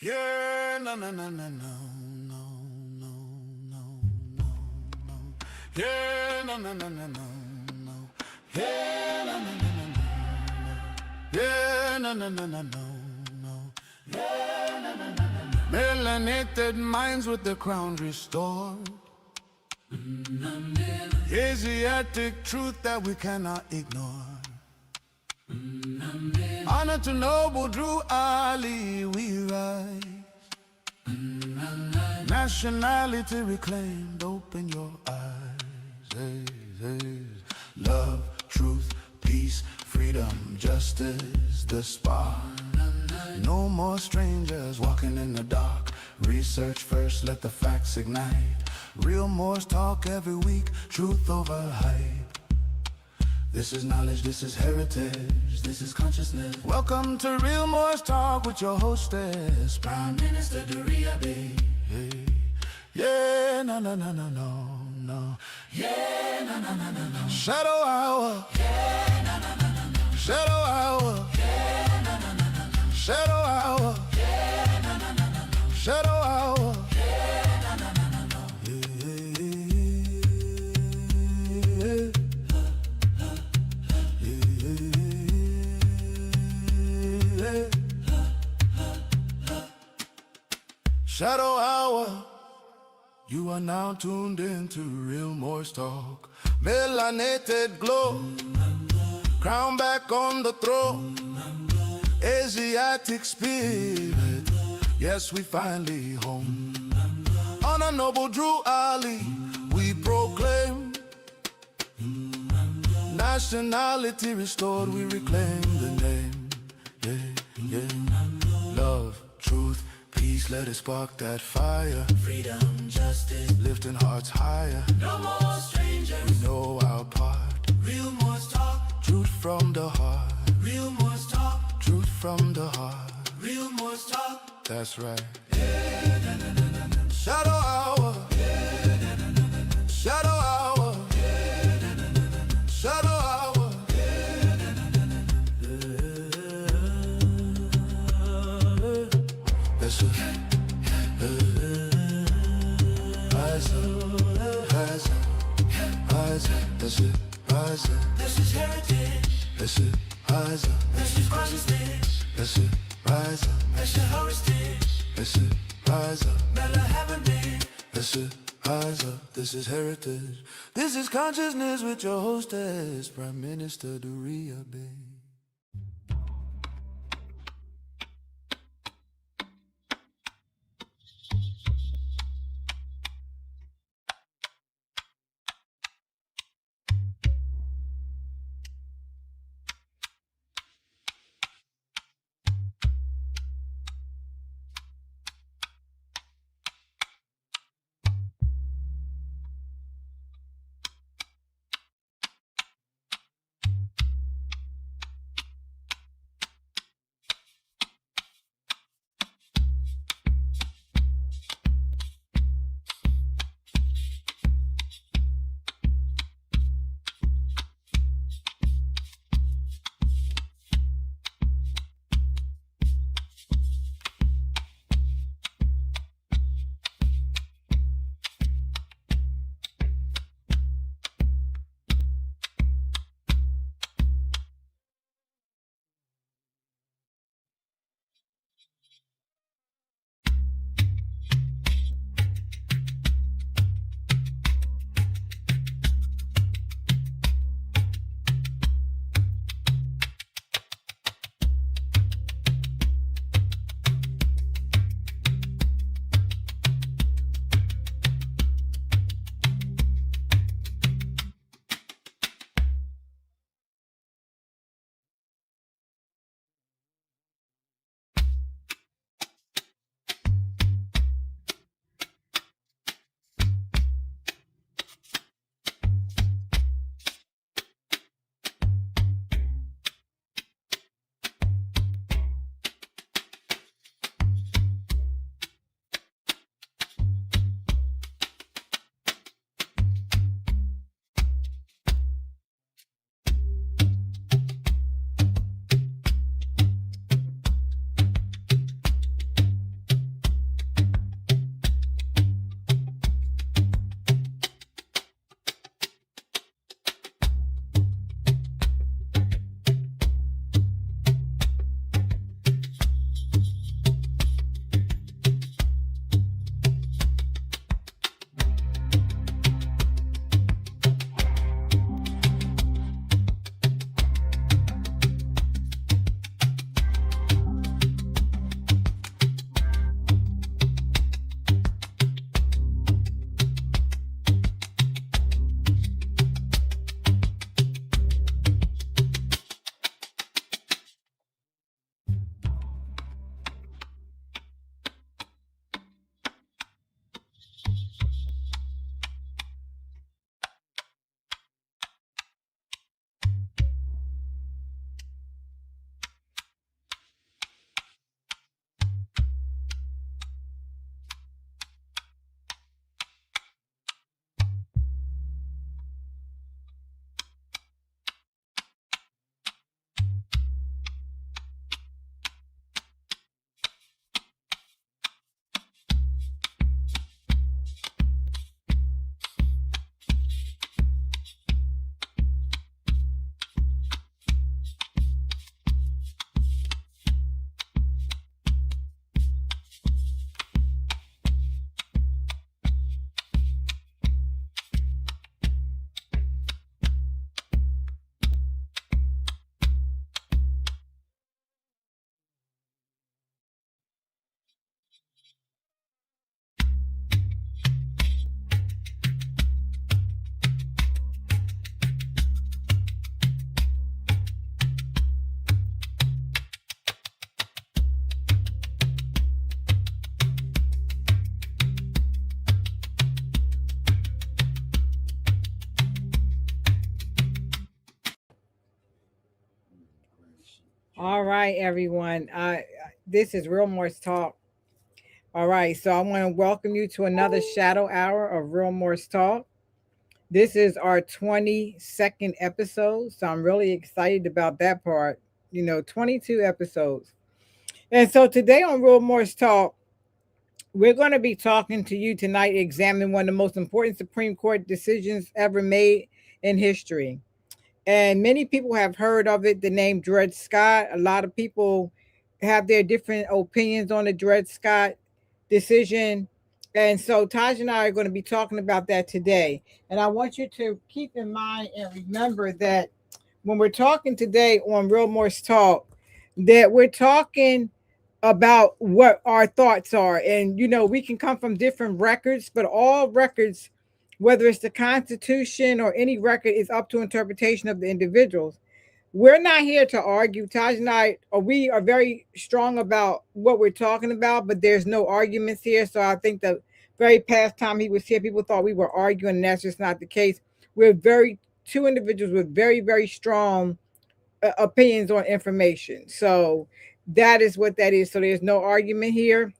Yeah, no, no, no, no, no, no, no, no, no, no. Yeah, no, no, no, no, no, no. Yeah, no, no, no, no, no, no. Yeah, no, no, no, no, no, no. Yeah, no, no, no, no, no. Melanated minds with the crown restored. Asiatic truth that we cannot ignore. Honor to noble Drew Ali, we rise. Nationality reclaimed, open your eyes. Love, truth, peace, freedom, justice, the spark. No more strangers walking in the dark. Research first, let the facts ignite. Real Moors talk every week, truth over hype. This is knowledge, this is heritage, this is consciousness. Welcome to Real Moors Talk with your hostess, Prime Minister Durriyyah. Hey. Yeah, no, no, no, no, no, no. Yeah, no, no, no, no, no. Shadow hour. Yeah, no, no, no, no, no. Shadow hour. Yeah, no, no, no, no, no. Shadow hour. Yeah, no, no, no, no, no. Shadow hour. Yeah, no, no, no, no, no. Shadow hour. You are now tuned into Real Moors Talk. Melanated glow, crown back on the throne. Asiatic spirit, yes, we finally home. Honor noble Drew Ali, we proclaim. Nationality restored, we reclaim the name. Yeah, yeah. Love, truth, peace, let it spark that fire. Freedom, justice, lifting hearts higher. No more strangers, we know our part. Real Moors Talk, truth from the heart. Real Moors Talk, truth from the heart. Real Moors Talk, that's right. Yeah, na, na, na, na, na. Shadow hour. Yeah, na, na, na, na, na. Shadow hour. Yeah, na, na, na, na, na. Shadow hour. Yeah, na, na, na, na, na. That's it. That's it. This is heritage. That's it. This is consciousness. That's it. That's your heritage. That's it. Never haven't been. That's it. This is heritage. This is consciousness with your hostess, Prime Minister Durriyyah. All right, everyone. This is Real Morse Talk. All right, so I want to welcome you to another Shadow Hour of Real Morse Talk. This is our 22nd episode, so I'm really excited about that part. 22 episodes. And so today on Real Morse Talk, we're going to be talking to you tonight, examining one of the most important Supreme Court decisions ever made in history. And many people have heard of it, the name Dred Scott. A lot of people have their different opinions on the Dred Scott decision. And so Taj and I are going to be talking about that today. And I want you to keep in mind and remember that when we're talking today on Real Morse Talk, that we're talking about what our thoughts are. And, we can come from different records, but all records, whether it's the Constitution or any record, is up to interpretation of the individuals. We're not here to argue. Taj and I, we are very strong about what we're talking about, but there's no arguments here. So I think the very past time he was here, people thought we were arguing, and that's just not the case. We're two individuals with very, very strong opinions on information. So that is what that is. So there's no argument here.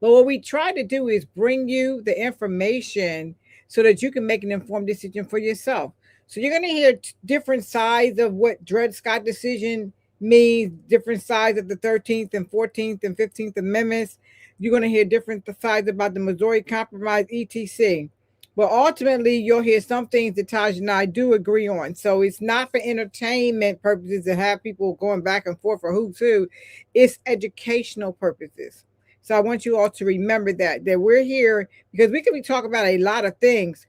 But what we try to do is bring you the information so that you can make an informed decision for yourself. So you're going to hear different sides of what Dred Scott decision means, different sides of the 13th and 14th and 15th Amendments. You're going to hear different sides about the Missouri Compromise, etc. But ultimately, you'll hear some things that Taj and I do agree on. So it's not for entertainment purposes to have people going back and forth for who's who. It's educational purposes. So I want you all to remember that we're here because we could be talking about a lot of things.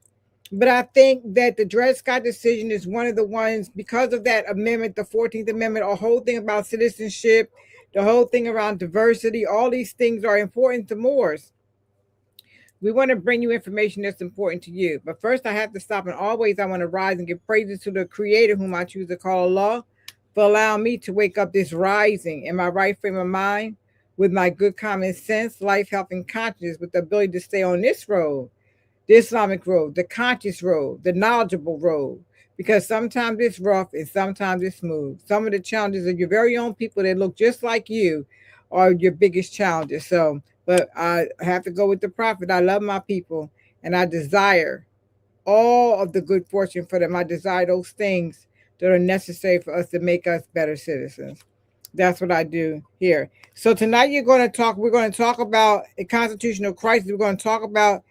But I think that the Dred Scott decision is one of the ones, because of that amendment, the 14th Amendment, a whole thing about citizenship, the whole thing around diversity, all these things are important to Moors. We want to bring you information that's important to you. But first, I have to stop. And always, I want to rise and give praises to the Creator, whom I choose to call Allah, for allowing me to wake up this rising in my right frame of mind with my good common sense, life, health, and consciousness, with the ability to stay on this road, the Islamic road, the conscious road, the knowledgeable road. Because sometimes it's rough and sometimes it's smooth. Some of the challenges of your very own people that look just like you are your biggest challenges. So, but I have to go with the prophet. I love my people and I desire all of the good fortune for them. I desire those things that are necessary for us to make us better citizens. That's what I do here. So tonight we're going to talk about a constitutional crisis. We're going to talk about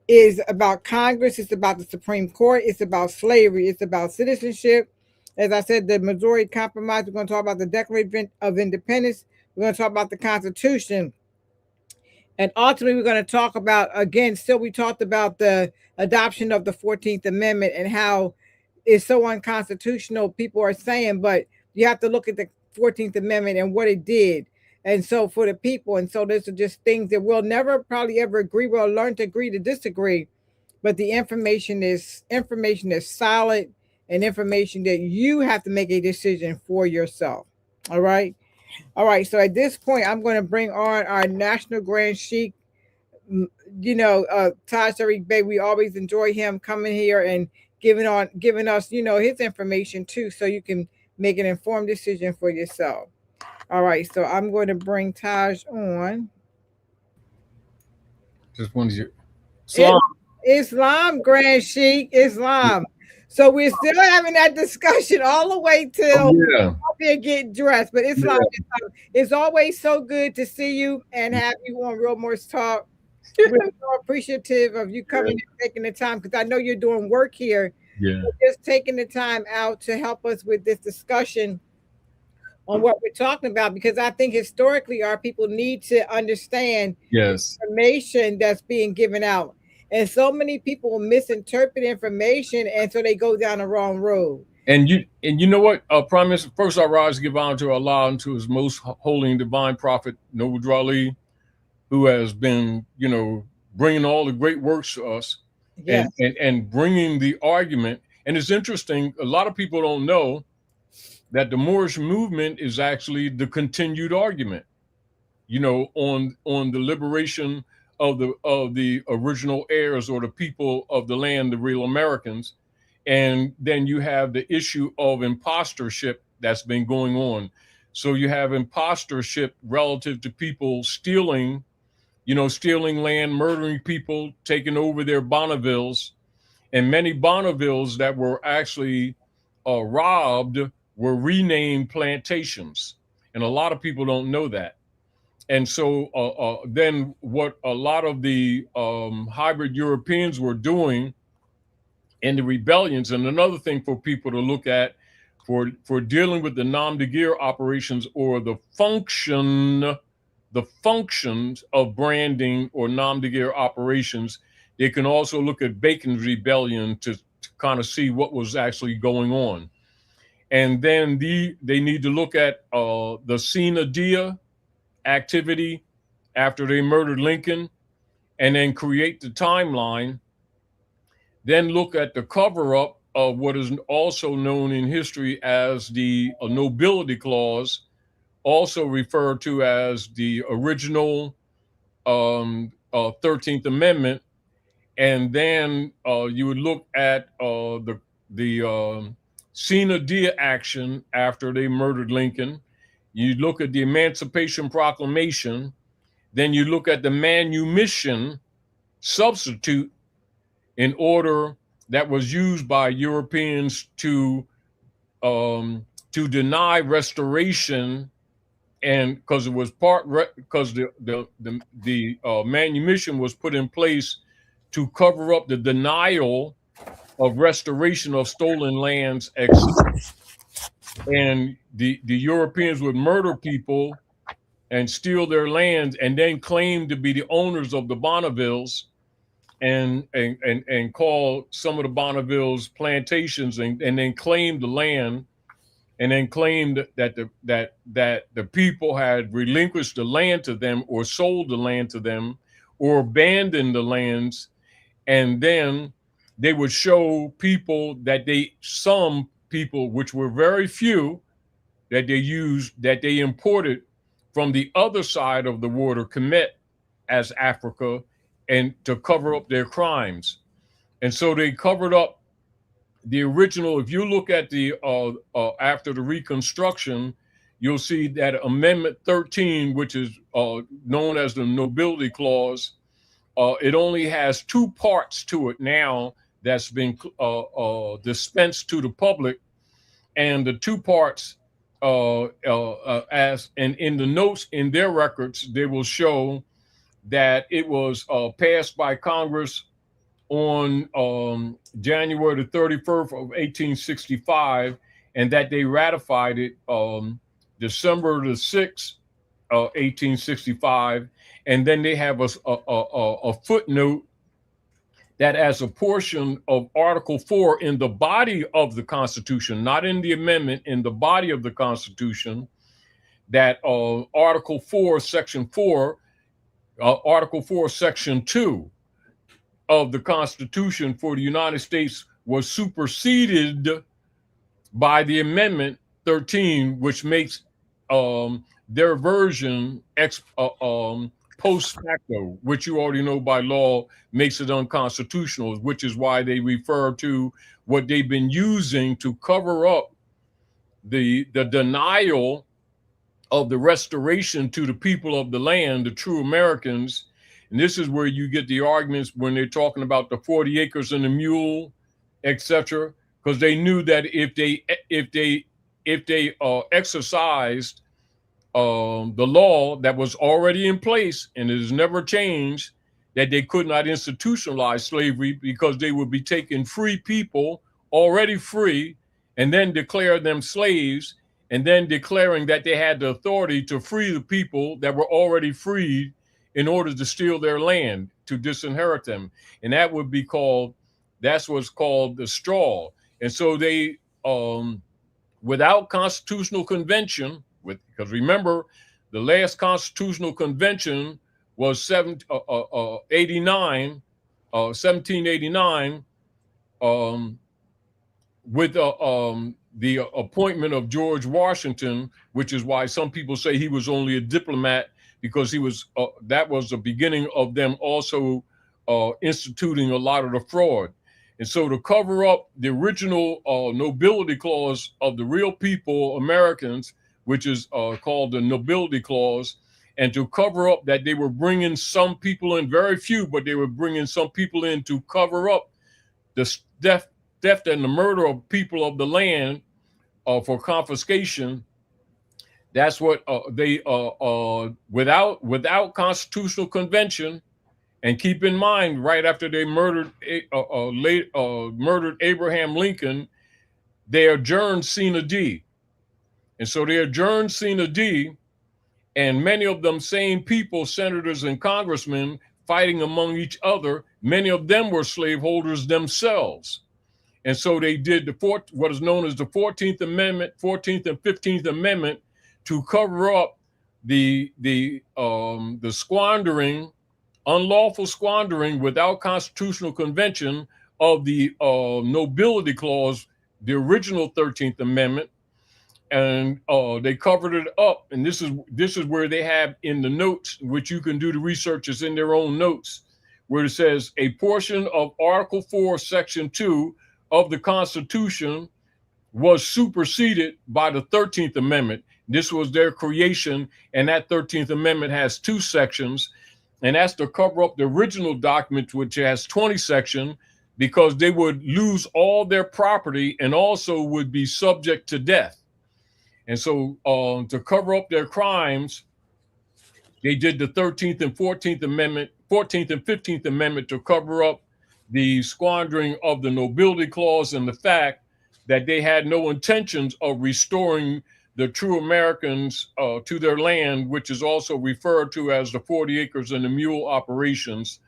is about Congress. It's about the Supreme Court. It's about slavery. It's about citizenship. As I said, the Missouri Compromise. We're going to talk about the Declaration of Independence. We're going to talk about the Constitution. And ultimately, we're going to talk about, again, still we talked about the adoption of the 14th Amendment and how it's so unconstitutional, people are saying, but you have to look at the 14th Amendment and what it did. And so for the people, and so those are just things that we'll never probably ever agree. We'll learn to agree to disagree, but the information is solid and information that you have to make a decision for yourself. All right. All right. So at this point, I'm going to bring on our National Grand Sheik. Taj Tarik Bey. We always enjoy him coming here and giving us, his information too, so you can make an informed decision for yourself. All right, so I'm going to bring Taj on. Just wanted you. Islam. Islam, Grand Sheik, Islam. So we're still having that discussion all the way till they get dressed. But Islam, it's always so good to see you and have you on Real Morse Talk. We're so appreciative of you coming and taking the time, because I know you're doing work here. Yeah. Just taking the time out to help us with this discussion on what we're talking about, because I think historically our people need to understand information that's being given out. And so many people misinterpret information, and so they go down the wrong road. And you know what? Prime Minister, first I rise to give honor to Allah and to His most holy and divine prophet, Noble Drali, who has been, bringing all the great works to us, and bringing the argument. And it's interesting, a lot of people don't know that the Moorish movement is actually the continued argument, on the liberation of the original heirs, or the people of the land, the real Americans. And then you have the issue of impostorship that's been going on. So you have impostorship relative to people stealing, stealing land, murdering people, taking over their Bonnevilles. And many Bonnevilles that were actually robbed were renamed plantations. And a lot of people don't know that. And so then what a lot of the hybrid Europeans were doing in the rebellions, and another thing for people to look at for dealing with the nom de guerre operations or the functions of branding or nom de guerre operations, they can also look at Bacon's rebellion to kind of see what was actually going on. And then they need to look at the Sina Dia activity after they murdered Lincoln, and then create the timeline. Then look at the cover-up of what is also known in history as the nobility clause, also referred to as the original 13th Amendment. And then you would look at the Sina Dia action after they murdered Lincoln. You look at the Emancipation Proclamation. Then you look at the manumission substitute in order that was used by Europeans to deny restoration, and because it was because the manumission was put in place to cover up the denial of restoration of stolen lands, and the Europeans would murder people and steal their lands, and then claim to be the owners of the Bonnevilles, and call some of the Bonnevilles plantations, and then claim the land, and then claimed that the people had relinquished the land to them, or sold the land to them, or abandoned the lands. And then they would show people that some people, which were very few, that they imported from the other side of the water, Kemet as Africa, and to cover up their crimes. And so they covered up the original. If you look at the after the Reconstruction, you'll see that Amendment 13, which is known as the Nobility Clause, it only has two parts to it now that's been dispensed to the public. And the two parts, as and in the notes in their records, they will show that it was passed by Congress on January the 31st of 1865, and that they ratified it December the 6th, 1865. And then they have a footnote that as a portion of Article 4 in the body of the Constitution, not in the amendment, in the body of the Constitution, that Article 4, Section 4, Article 4, Section 2 of the Constitution for the United States was superseded by the Amendment 13, which makes their version post facto, which you already know by law makes it unconstitutional, which is why they refer to what they've been using to cover up the denial of the restoration to the people of the land, the true Americans. And this is where you get the arguments when they're talking about the 40 acres and the mule, etc., because they knew that if they exercised the law that was already in place and it has never changed, that they could not institutionalize slavery, because they would be taking free people, already free, and then declare them slaves, and then declaring that they had the authority to free the people that were already freed in order to steal their land, to disinherit them. And that would be called, that's what's called the straw. And so they, without constitutional convention, because remember, the last constitutional convention was 1789, with the appointment of George Washington, which is why some people say he was only a diplomat, because he was that was the beginning of them also instituting a lot of the fraud. And so to cover up the original nobility clause of the real people, Americans, which is called the nobility clause, and to cover up that they were bringing some people in, very few, but they were bringing some people in to cover up the theft and the murder of people of the land for confiscation. That's what they without constitutional convention. And keep in mind, right after they murdered Abraham Lincoln, they adjourned Sina D. And so they adjourned Sina D, and many of them same people, senators and congressmen, fighting among each other, many of them were slaveholders themselves. And so they did what is known as the 14th Amendment, 14th and 15th Amendment, to cover up the squandering, unlawful squandering without constitutional convention of the nobility clause, the original 13th Amendment. And they covered it up. And this is where they have in the notes, which you can do the research, is in their own notes, where it says a portion of Article 4, Section 2 of the Constitution was superseded by the 13th Amendment. This was their creation, and that 13th Amendment has 2 sections, and that's to cover up the original document, which has 20 sections, because they would lose all their property and also would be subject to death. And so to cover up their crimes, they did the 13th and 14th Amendment, 14th and 15th Amendment to cover up the squandering of the nobility clause and the fact that they had no intentions of restoring the true Americans to their land, which is also referred to as the 40 acres and the mule operations.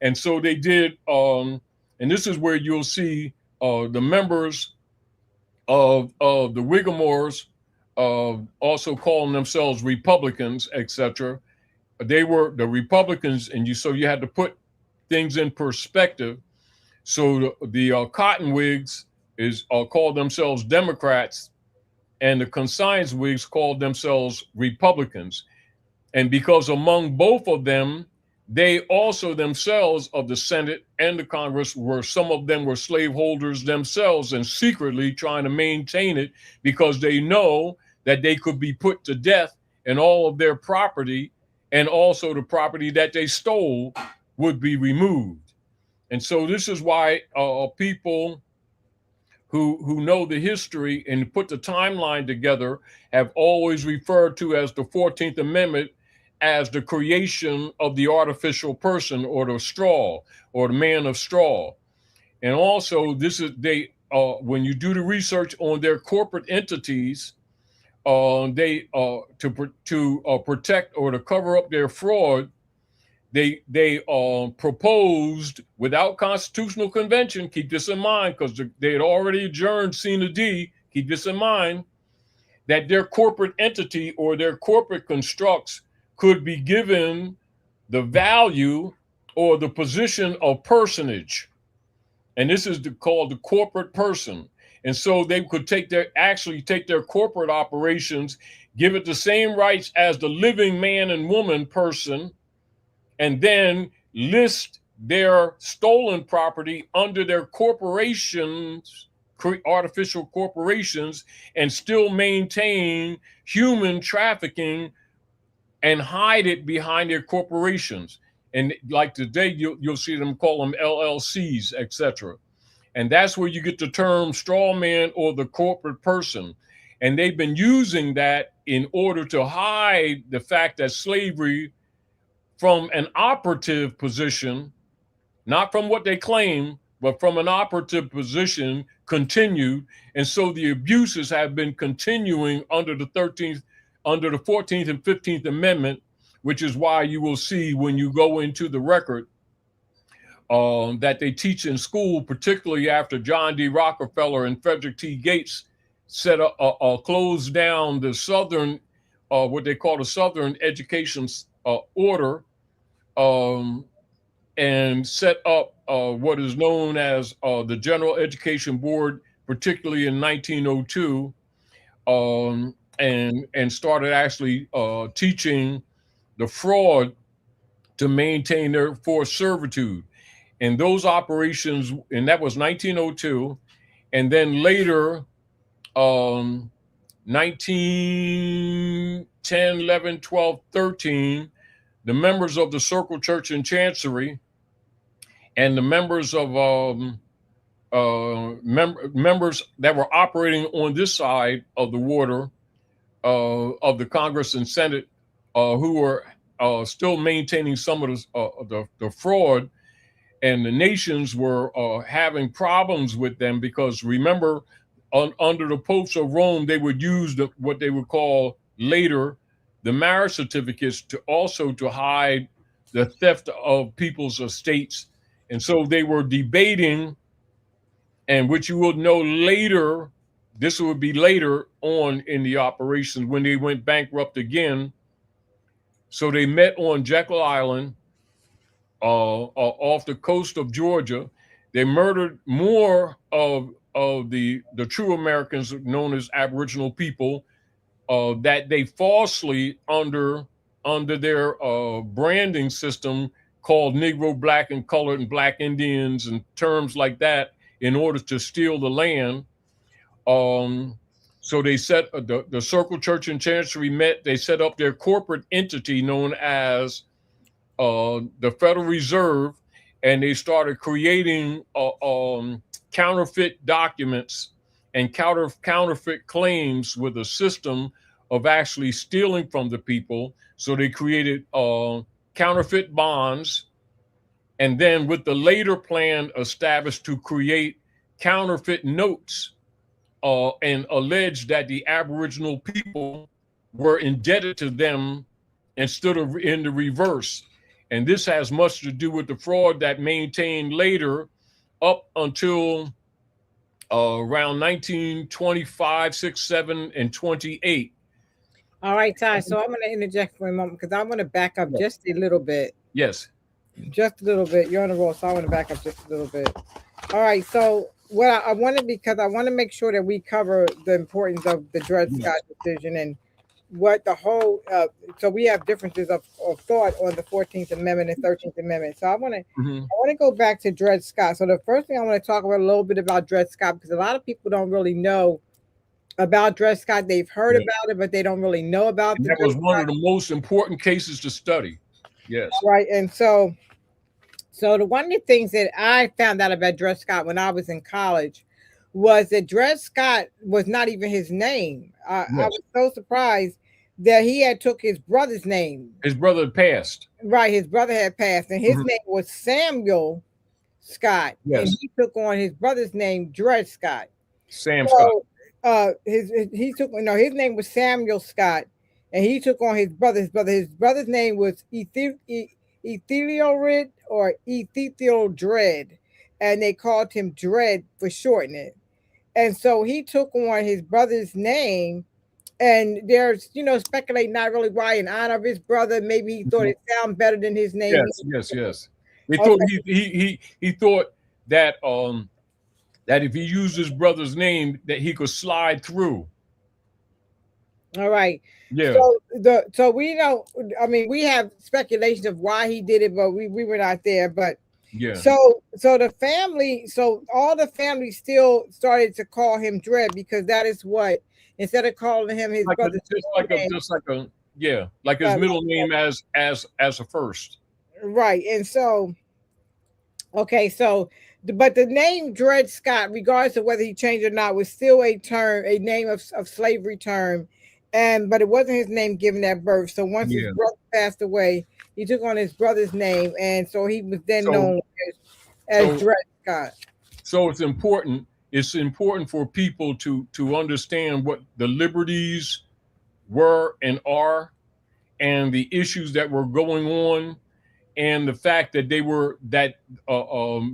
And so they did, and this is where you'll see the members of the Whigamores also calling themselves Republicans, etc. They were the Republicans, and so you had to put things in perspective. So the Cottonwigs called themselves Democrats, and the conscience Whigs called themselves Republicans. And because among both of them, they also themselves of the Senate and the Congress some of them were slaveholders themselves and secretly trying to maintain it because they know that they could be put to death and all of their property and also the property that they stole would be removed. And so this is why people who know the history and put the timeline together have always referred to as the 14th Amendment as the creation of the artificial person or the straw or the man of straw. And also when you do the research on their corporate entities, they to protect or to cover up their fraud, they proposed without constitutional convention, keep this in mind, because they had already adjourned Sina D, keep this in mind, that their corporate entity or their corporate constructs could be given the value or the position of personage. And this is called the corporate person. And so they could take their corporate operations, give it the same rights as the living man and woman person, and then list their stolen property under their corporations, artificial corporations, and still maintain human trafficking and hide it behind their corporations. And like today, you'll see them call them LLCs, etc. And that's where you get the term straw man or the corporate person. And they've been using that in order to hide the fact that slavery from an operative position, not from what they claim, but from an operative position continued. And so the abuses have been continuing under the 14th and 15th Amendment, which is why you will see when you go into the record that they teach in school, particularly after John D. Rockefeller and Frederick T. Gates closed down the Southern, what they call the Southern Education Order, and set up what is known as the General Education Board, particularly in 1902, and started actually teaching the fraud to maintain their forced servitude. And those operations, and that was 1902, and then later 1910, 11, 12, 13, the members of the Circle Church in Chancery and the members of members that were operating on this side of the water of the Congress and Senate, who were still maintaining some of the fraud, and the nations were having problems with them because remember, under the popes of Rome, they would use what they would call later the marriage certificates to also to hide the theft of people's estates, and so they were debating, and which you will know later. This would be later on in the operations when they went bankrupt again. So they met on Jekyll Island, off the coast of Georgia. They murdered more of the true Americans known as Aboriginal people that they falsely under their branding system called Negro, Black, and Colored, and Black Indians and terms like that in order to steal the land. So they set the Circle Church and Chancery met. They set up their corporate entity known as the Federal Reserve, and they started creating counterfeit documents and counterfeit claims with a system of actually stealing from the people. So they created counterfeit bonds, and then with the later plan established to create counterfeit notes and alleged that the Aboriginal people were indebted to them instead of in the reverse. And this has much to do with the fraud that maintained later up until around 1925, 6, 7, and 28. All right, Ty. So I'm going to interject for a moment because I want to back up just a little bit. Yes. Just a little bit. You're on the roll, so I want to back up just a little bit. All right. So what I want to, because I want to make sure that we cover the importance of the Dred Scott decision and what the whole, so we have differences of thought on the 14th Amendment and 13th Amendment. So I want to go back to Dred Scott. So the first thing I want to talk about a little bit about Dred Scott, because a lot of people don't really know about Dred Scott. They've heard about it, but they don't really know about it. That was one of the most important cases to study. Yes. Right. And so one of the things that I found out about Dred Scott when I was in college was that Dred Scott was not even his name. I was so surprised that he had took his brother's name. His brother had passed. Right, his brother had passed, and his name was Samuel Scott. Yes. And he took on his brother's name, Dred Scott. Scott. His name was Samuel Scott, and he took on his brother. His brother's name was Ethelred or Ethethiel Dred, and they called him Dred for shortening. And so he took on his brother's name, and there's, speculating not really why in honor of his brother. Maybe he thought it sounded better than his name. Yes. They thought he thought that that if he used his brother's name, that he could slide through. All right. Yeah. So we don't. I mean, we have speculations of why he did it, but we were not there. But yeah. So all the family still started to call him Dred because that is what, instead of calling him his brother, like his middle name as a first. Right. And so, okay, but the name Dred Scott, regardless of whether he changed or not, was still a name of slavery term. But it wasn't his name given at birth. So once his brother passed away, he took on his brother's name, and so he was then known as Dred Scott. So it's important. It's important for people to understand what the liberties were and are, and the issues that were going on, and the fact that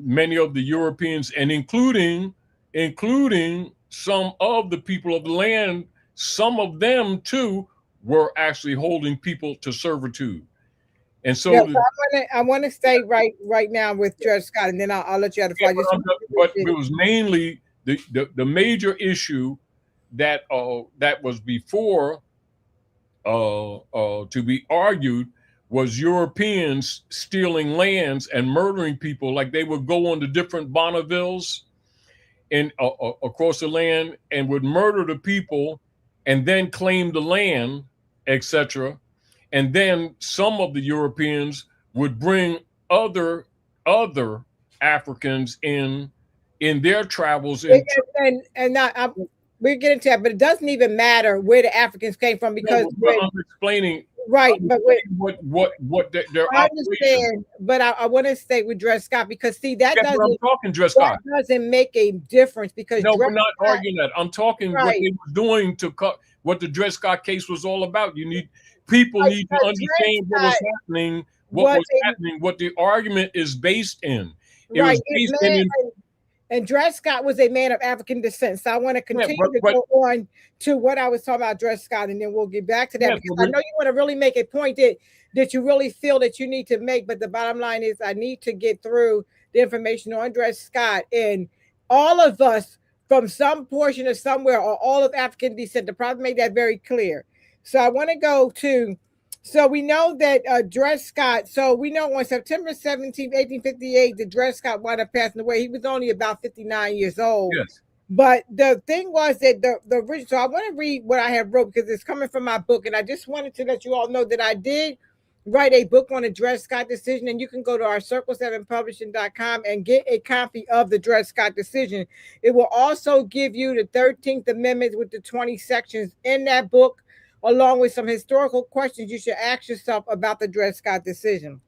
many of the Europeans, and including some of the people of the land, some of them too were actually holding people to servitude. And so, I want to stay right now with Dred Scott, and then I'll let you have the floor. But it was mainly the major issue that was before to be argued was Europeans stealing lands and murdering people. Like they would go on to different Bonnevilles and across the land and would murder the people and then claim the land, etc. And then some of the Europeans would bring other Africans in their travels. We're getting to that, but it doesn't even matter where the Africans came from because I'm explaining. Right, but what their I understand, but I want to stay with Dred Scott because see that doesn't make a difference because we're not arguing that. I'm talking what they were doing to cut what the Dred Scott case was all about. People need to understand what was happening, what the argument is based in. It was based in. And Dred Scott was a man of African descent. So I want to continue to go on to what I was talking about, Dred Scott, and then we'll get back to that because I know you want to really make a point that you really feel that you need to make. But the bottom line is I need to get through the information on Dred Scott. And all of us from some portion of somewhere are all of African descent. The problem made that very clear. So I want to go to, so we know that Dred Scott, so we know on September 17th, 1858, that Dred Scott wound up passing away. He was only about 59 years old. Yes. But the thing was that the original, so I want to read what I have wrote because it's coming from my book. And I just wanted to let you all know that I did write a book on the Dred Scott decision. And you can go to our circle7publishing.com and get a copy of the Dred Scott decision. It will also give you the 13th Amendment with the 20 sections in that book, along with some historical questions you should ask yourself about the Dred Scott decision.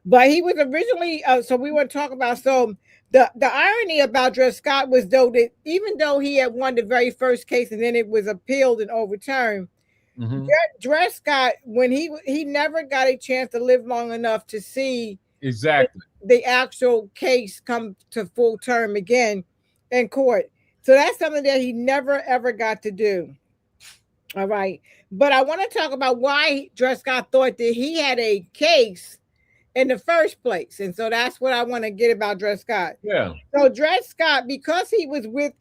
But he was originally, so we want to talk about, so the irony about Dred Scott was though that even though he had won the very first case and then it was appealed and overturned, Dred Scott, when he never got a chance to live long enough to see exactly the actual case come to full term again in court. So that's something that he never ever got to do. All right. But I want to talk about why Dred Scott thought that he had a case in the first place. And so that's what I want to get about Dred Scott. Yeah. So Dred Scott, because he was with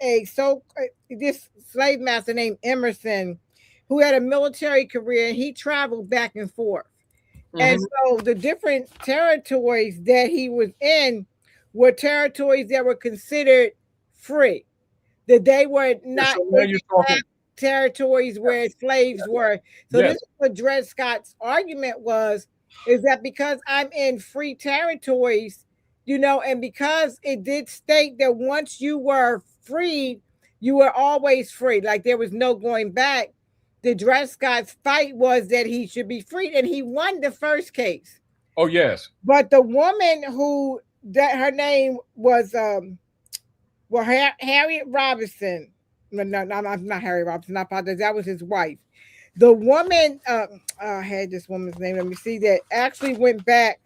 this slave master named Emerson, who had a military career, and he traveled back and forth. And so the different territories that he was in were territories that were considered free, that they were not territories where slaves were. So this is what Dred Scott's argument was, is that because I'm in free territories, and because it did state that once you were freed, you were always free. Like there was no going back. The Dred Scott's fight was that he should be freed, and he won the first case. Oh, yes. But the woman her name was, Harriet Robinson. No, not Harry Robinson. I apologize. That was his wife. The woman, I had this woman's name. Let me see. That actually went back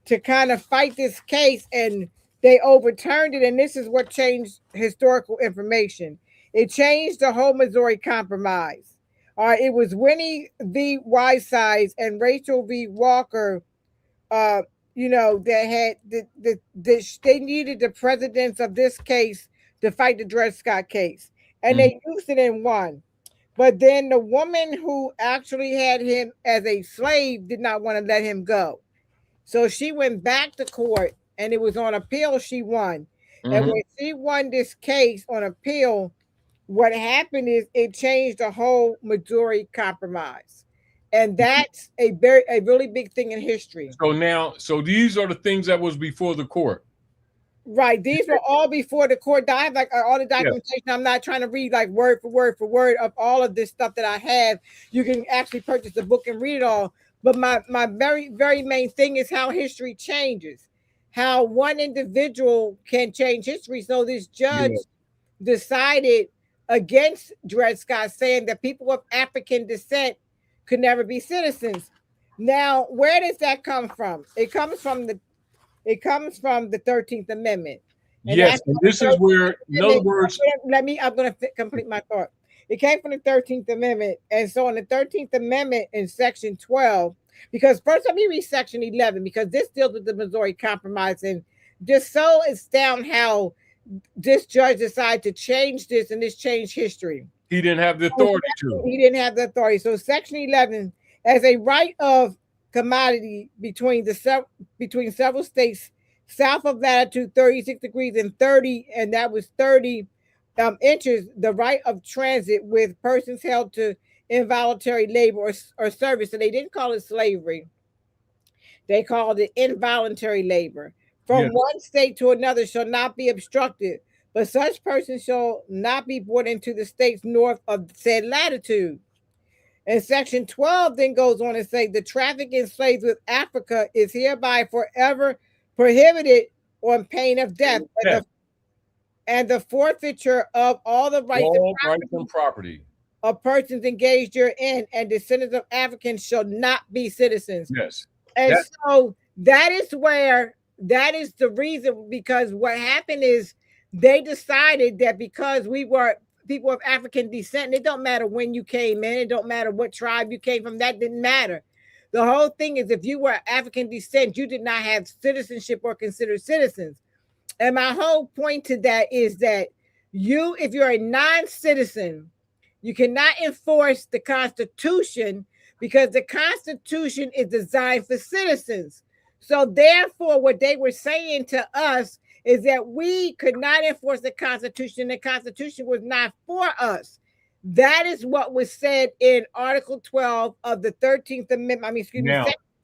to kind of fight this case, and they overturned it. And this is what changed historical information. It changed the whole Missouri Compromise. It was Winnie V. Whitesides and Rachel V. Walker. That had they needed the presidents of this case to fight the Dred Scott case. And they used it and won. But then the woman who actually had him as a slave did not want to let him go. So she went back to court, and it was on appeal she won. And when she won this case on appeal, what happened is it changed the whole Missouri Compromise. And that's a really big thing in history. So these are the things that was before the court. Right. These were all before the court. I have like all the documentation. Yeah. I'm not trying to read like word for word of all of this stuff that I have. You can actually purchase the book and read it all. But my very, very main thing is how history changes, how one individual can change history. So this judge decided against Dred Scott, saying that people of African descent could never be citizens. Now, where does that come from? It comes from the 13th Amendment. And yes, and this is where, in other words, I'm going to complete my thought. It came from the 13th Amendment. And so in the 13th Amendment in section 12, because first let me read section 11, because this deals with the Missouri Compromise, and just so astounding how this judge decided to change this, and this changed history. He didn't have the authority to. He didn't have the authority. So section 11, as a right of commodity between several states south of latitude 36 degrees and 30, and that was 30 interest the right of transit with persons held to involuntary labor or service. So they didn't call it slavery. They called it involuntary labor. From Yes. one state to another shall not be obstructed, but such persons shall not be brought into the states north of said latitude. And section 12 then goes on to say the traffic in slaves with Africa is hereby forever prohibited on pain of death, Death. and the forfeiture of all the rights and property of persons engaged herein, and descendants of Africans shall not be citizens. Yes. And so that is the reason, because what happened is they decided that because we were people of African descent, it don't matter when you came in, it don't matter what tribe you came from, that didn't matter. The whole thing is if you were African descent, you did not have citizenship or considered citizens. And my whole point to that is that if you're a non-citizen, you cannot enforce the Constitution because the Constitution is designed for citizens. So therefore, what they were saying to us is that we could not enforce the Constitution. The Constitution was not for us. That is what was said in Article 12 of the 13th Amendment. Section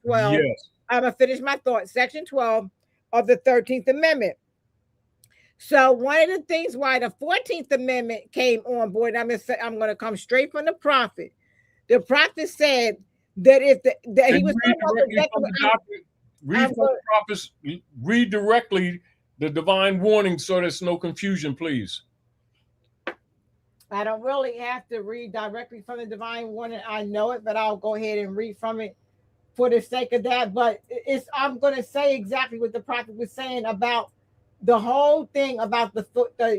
12. Yes. I'm going to finish my thought. Section 12 of the 13th Amendment. So one of the things why the 14th Amendment came on board, I'm going to come straight from the prophet. The prophet said that that he was read directly the divine warning so there's no confusion, please. I don't really have to read directly from the divine warning. I know it, but I'll go ahead and read from it for the sake of that. But I'm going to say exactly what the prophet was saying about the whole thing about because what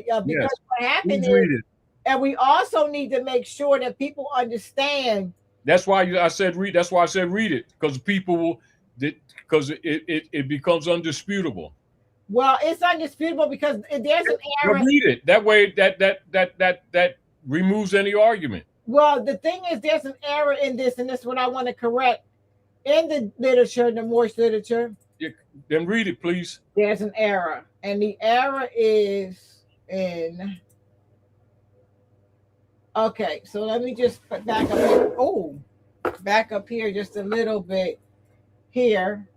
happened is, and we also need to make sure that people understand. That's why I said read. That's why I said read it, because people because it becomes undisputable. Well, it's undisputable because there's an error. Read it that way. That removes any argument. Well, the thing is, there's an error in this, and this is what I want to correct in the literature, the Moorish literature. Then read it, please. There's an error, and the error is in. Okay, so let me just back up here. Oh, back up here just a little bit here.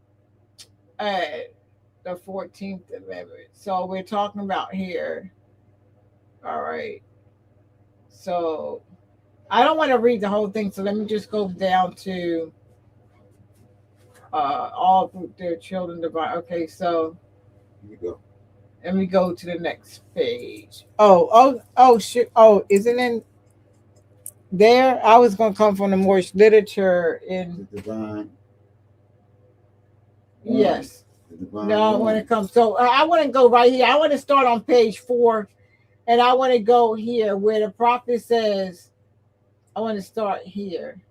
The 14th Amendment. So we're talking about here. All right. So I don't want to read the whole thing. So let me just go down to all their children divine. Okay, so let me go to the next page. Oh, shit. Oh, is it in there? I was going to come from the Moorish literature in the divine. Yes. No, when it comes, so I want to go right here. I want to start on page 4, and I want to go here where the prophet says. I want to start here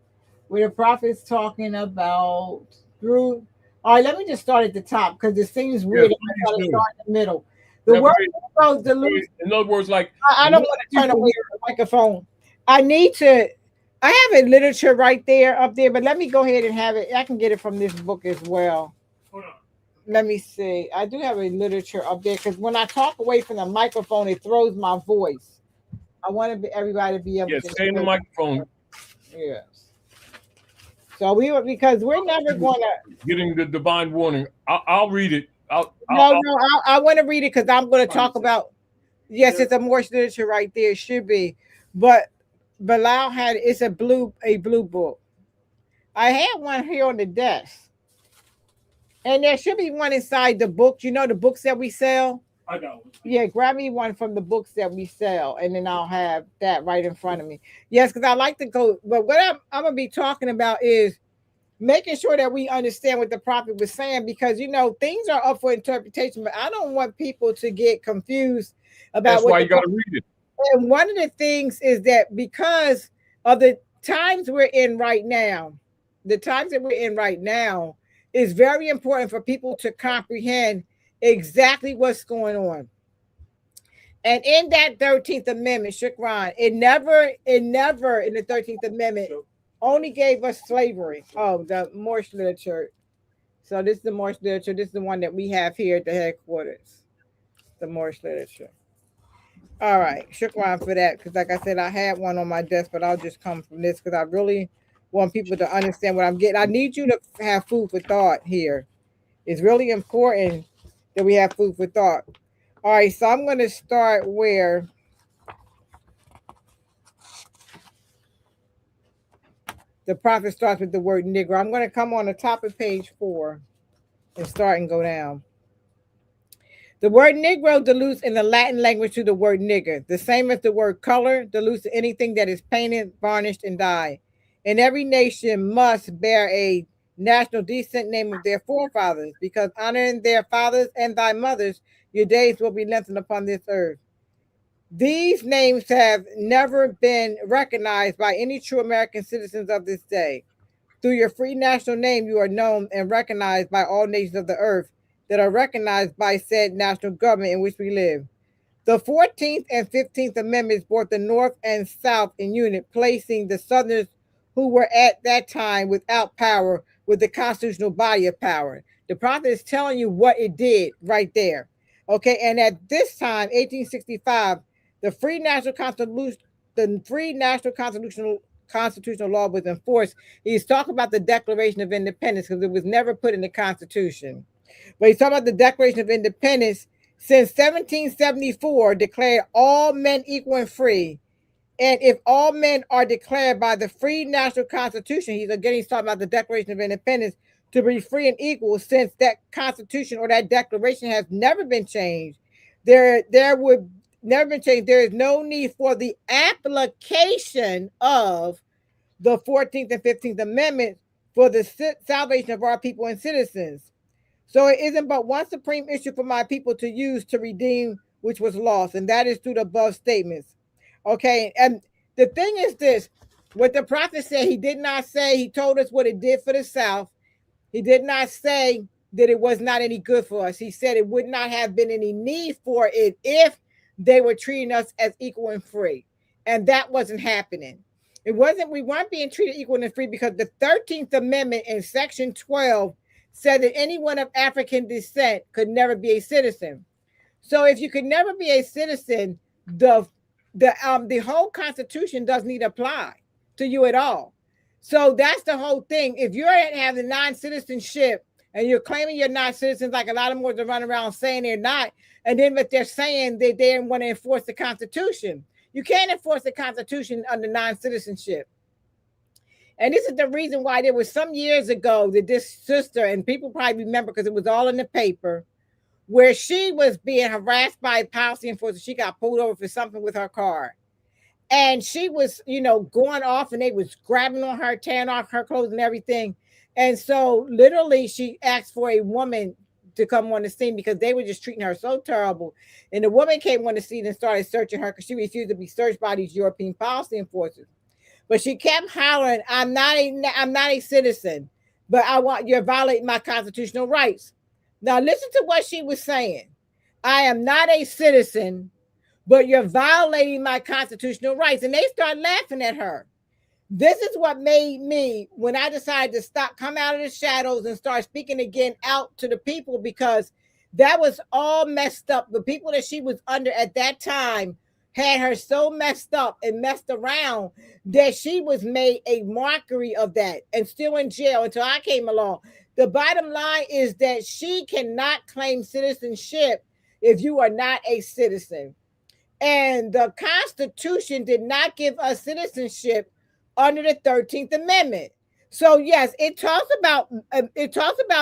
where the prophet's talking about through. All right, let me just start at the top because it seems weird. I got to start in the middle. The word goes to lose. In other words, like I don't want to turn away the microphone. I have a literature right there up there, but let me go ahead and have it. I can get it from this book as well. Let me see. I do have a literature up there because when I talk away from the microphone, it throws my voice. I want everybody to be able to stay in the microphone. Yes. So because we're never going to getting the divine warning. I'll read it. I want to read it because I'm going to talk about. Yes, it's a Moorish literature right there. It should be, but Bilal it's a blue book. I had one here on the desk. And there should be one inside the book. You know the books that we sell? I got one. Yeah, grab me one from the books that we sell, and then I'll have that right in front of me. Yes, because I like to go. But what I'm going to be talking about is making sure that we understand what the prophet was saying, because, things are up for interpretation, but I don't want people to get confused about That's why you got to read it. And one of the things is that because of the times we're in right now, it's very important for people to comprehend exactly what's going on. And in that 13th Amendment, Shukran, it never in the 13th Amendment only gave us slavery. Oh, the Moorish literature. So this is the Moorish literature. This is the one that we have here at the headquarters. The Moorish literature. All right, shukran for that. Because, like I said, I had one on my desk, but I'll just come from this because I really want people to understand what I'm getting. I need you to have food for thought here. It's really important that we have food for thought. All right, so I'm going to start where the prophet starts with the word Negro. I'm going to come on the top of page 4 and start and go down. The word Negro dilutes in the Latin language to the word nigger, the same as the word color dilutes to anything that is painted, varnished, and dyed. And every nation must bear a national descent name of their forefathers, because honoring their fathers and thy mothers, your days will be lengthened upon this earth. These names have never been recognized by any true American citizens of this day. Through your free national name, you are known and recognized by all nations of the earth that are recognized by said national government in which we live. The 14th and 15th Amendments brought the North and South in unit, placing the Southerners who were at that time without power with the constitutional body of power. The prophet is telling you what it did right there. Okay, and at this time, 1865, the free national constitutional law was enforced. He's talking about the Declaration of Independence because it was never put in the Constitution. But he's talking about the Declaration of Independence since 1774 declared all men equal and free. And if all men are declared by the free national constitution, he's talking about the Declaration of Independence, to be free and equal, since that constitution or that declaration has never been changed. There would never been changed. There is no need for the application of the 14th and 15th Amendments for the salvation of our people and citizens. So it isn't but one supreme issue for my people to use to redeem which was lost, and that is through the above statements. Okay, and the thing is this, what the prophet said, he did not say, he told us what it did for the South. He did not say that it was not any good for us. He said it would not have been any need for it if they were treating us as equal and free. And that wasn't happening. We weren't being treated equal and free because the 13th Amendment in Section 12 said that anyone of African descent could never be a citizen. So if you could never be a citizen, the whole Constitution doesn't need to apply to you at all. So that's the whole thing. If you're having non-citizenship and you're claiming you're not citizens, like a lot of them run around saying they're not, and then but they're saying they didn't want to enforce the Constitution. You can't enforce the Constitution under non-citizenship. And this is the reason why there was some years ago that this sister, and people probably remember because it was all in the paper, where she was being harassed by policy enforcement. She got pulled over for something with her car. And she was, going off, and they was grabbing on her, tearing off her clothes and everything. And so literally she asked for a woman to come on the scene because they were just treating her so terrible. And the woman came on the scene and started searching her because she refused to be searched by these European policy enforcers. But she kept hollering, I'm not a citizen, but you're violating my constitutional rights. Now listen to what she was saying. I am not a citizen, but you're violating my constitutional rights. And they start laughing at her. This is what made me, when I decided to come out of the shadows and start speaking again out to the people, because that was all messed up. The people that she was under at that time had her so messed up and messed around that she was made a mockery of that and still in jail until I came along. The bottom line is that she cannot claim citizenship if you are not a citizen. And the Constitution did not give us citizenship under the 13th Amendment. So yes, it talks about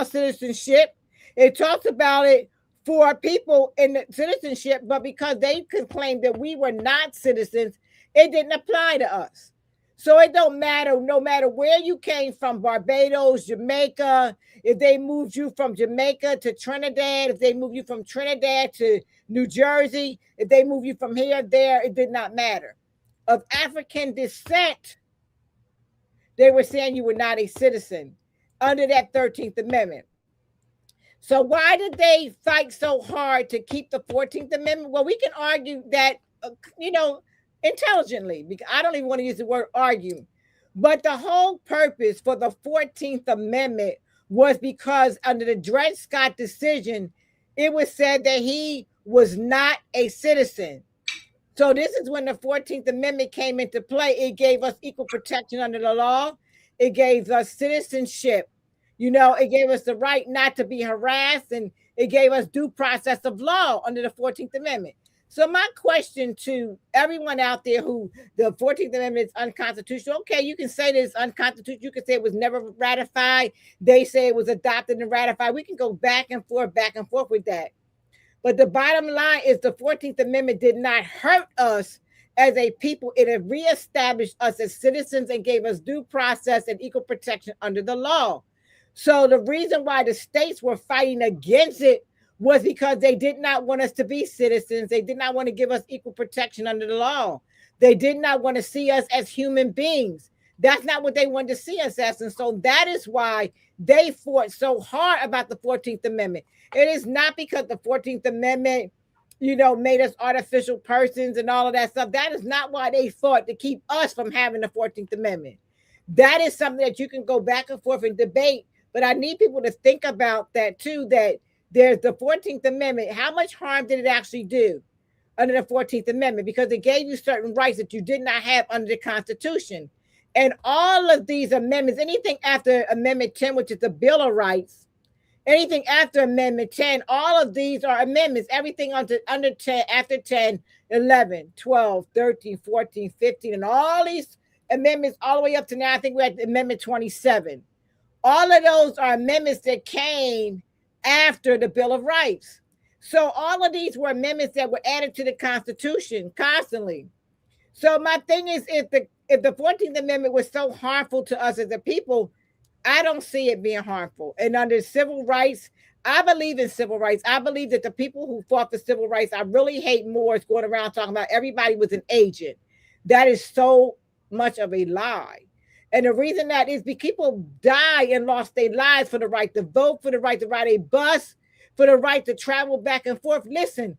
citizenship. It talks about it for people in the citizenship, but because they could claim that we were not citizens, it didn't apply to us. So it don't matter, no matter where you came from, Barbados, Jamaica, if they moved you from Jamaica to Trinidad, if they moved you from Trinidad to New Jersey, if they moved you from here, there, it did not matter. Of African descent, they were saying you were not a citizen under that 13th Amendment. So why did they fight so hard to keep the 14th Amendment? Well, we can argue that, intelligently, because I don't even want to use the word argue. But the whole purpose for the 14th Amendment was because under the Dred Scott decision, it was said that he was not a citizen. So this is when the 14th Amendment came into play. It gave us equal protection under the law. It gave us citizenship. You know, it gave us the right not to be harassed, and it gave us due process of law under the 14th Amendment. So my question to everyone out there who the 14th Amendment is unconstitutional, okay, you can say this unconstitutional. You can say it was never ratified. They say it was adopted and ratified. We can go back and forth with that. But the bottom line is the 14th Amendment did not hurt us as a people. It had reestablished us as citizens and gave us due process and equal protection under the law. So the reason why the states were fighting against it was because they did not want us to be citizens. They did not want to give us equal protection under the law. They did not want to see us as human beings. That's not what they wanted to see us as. And so that is why they fought so hard about the 14th Amendment. It is not because the 14th Amendment, you know, made us artificial persons and all of that stuff. That is not why they fought to keep us from having the 14th Amendment. That is something that you can go back and forth and debate. But I need people to think about that too, that there's the 14th Amendment. How much harm did it actually do under the 14th Amendment? Because it gave you certain rights that you did not have under the Constitution. And all of these amendments, anything after Amendment 10, which is the Bill of Rights, anything after Amendment 10, all of these are amendments. Everything under 10, after 10, 11, 12, 13, 14, 15, and all these amendments all the way up to now, I think we're at Amendment 27. All of those are amendments that came after the Bill of Rights. So all of these were amendments that were added to the Constitution constantly. So my thing is, if the 14th Amendment was so harmful to us as a people, I don't see it being harmful. And under civil rights, I believe in civil rights. I believe that the people who fought for civil rights, I really hate Moors going around talking about everybody was an agent. That is so much of a lie. And the reason that is because people die and lost their lives for the right to vote, for the right to ride a bus, for the right to travel back and forth. Listen,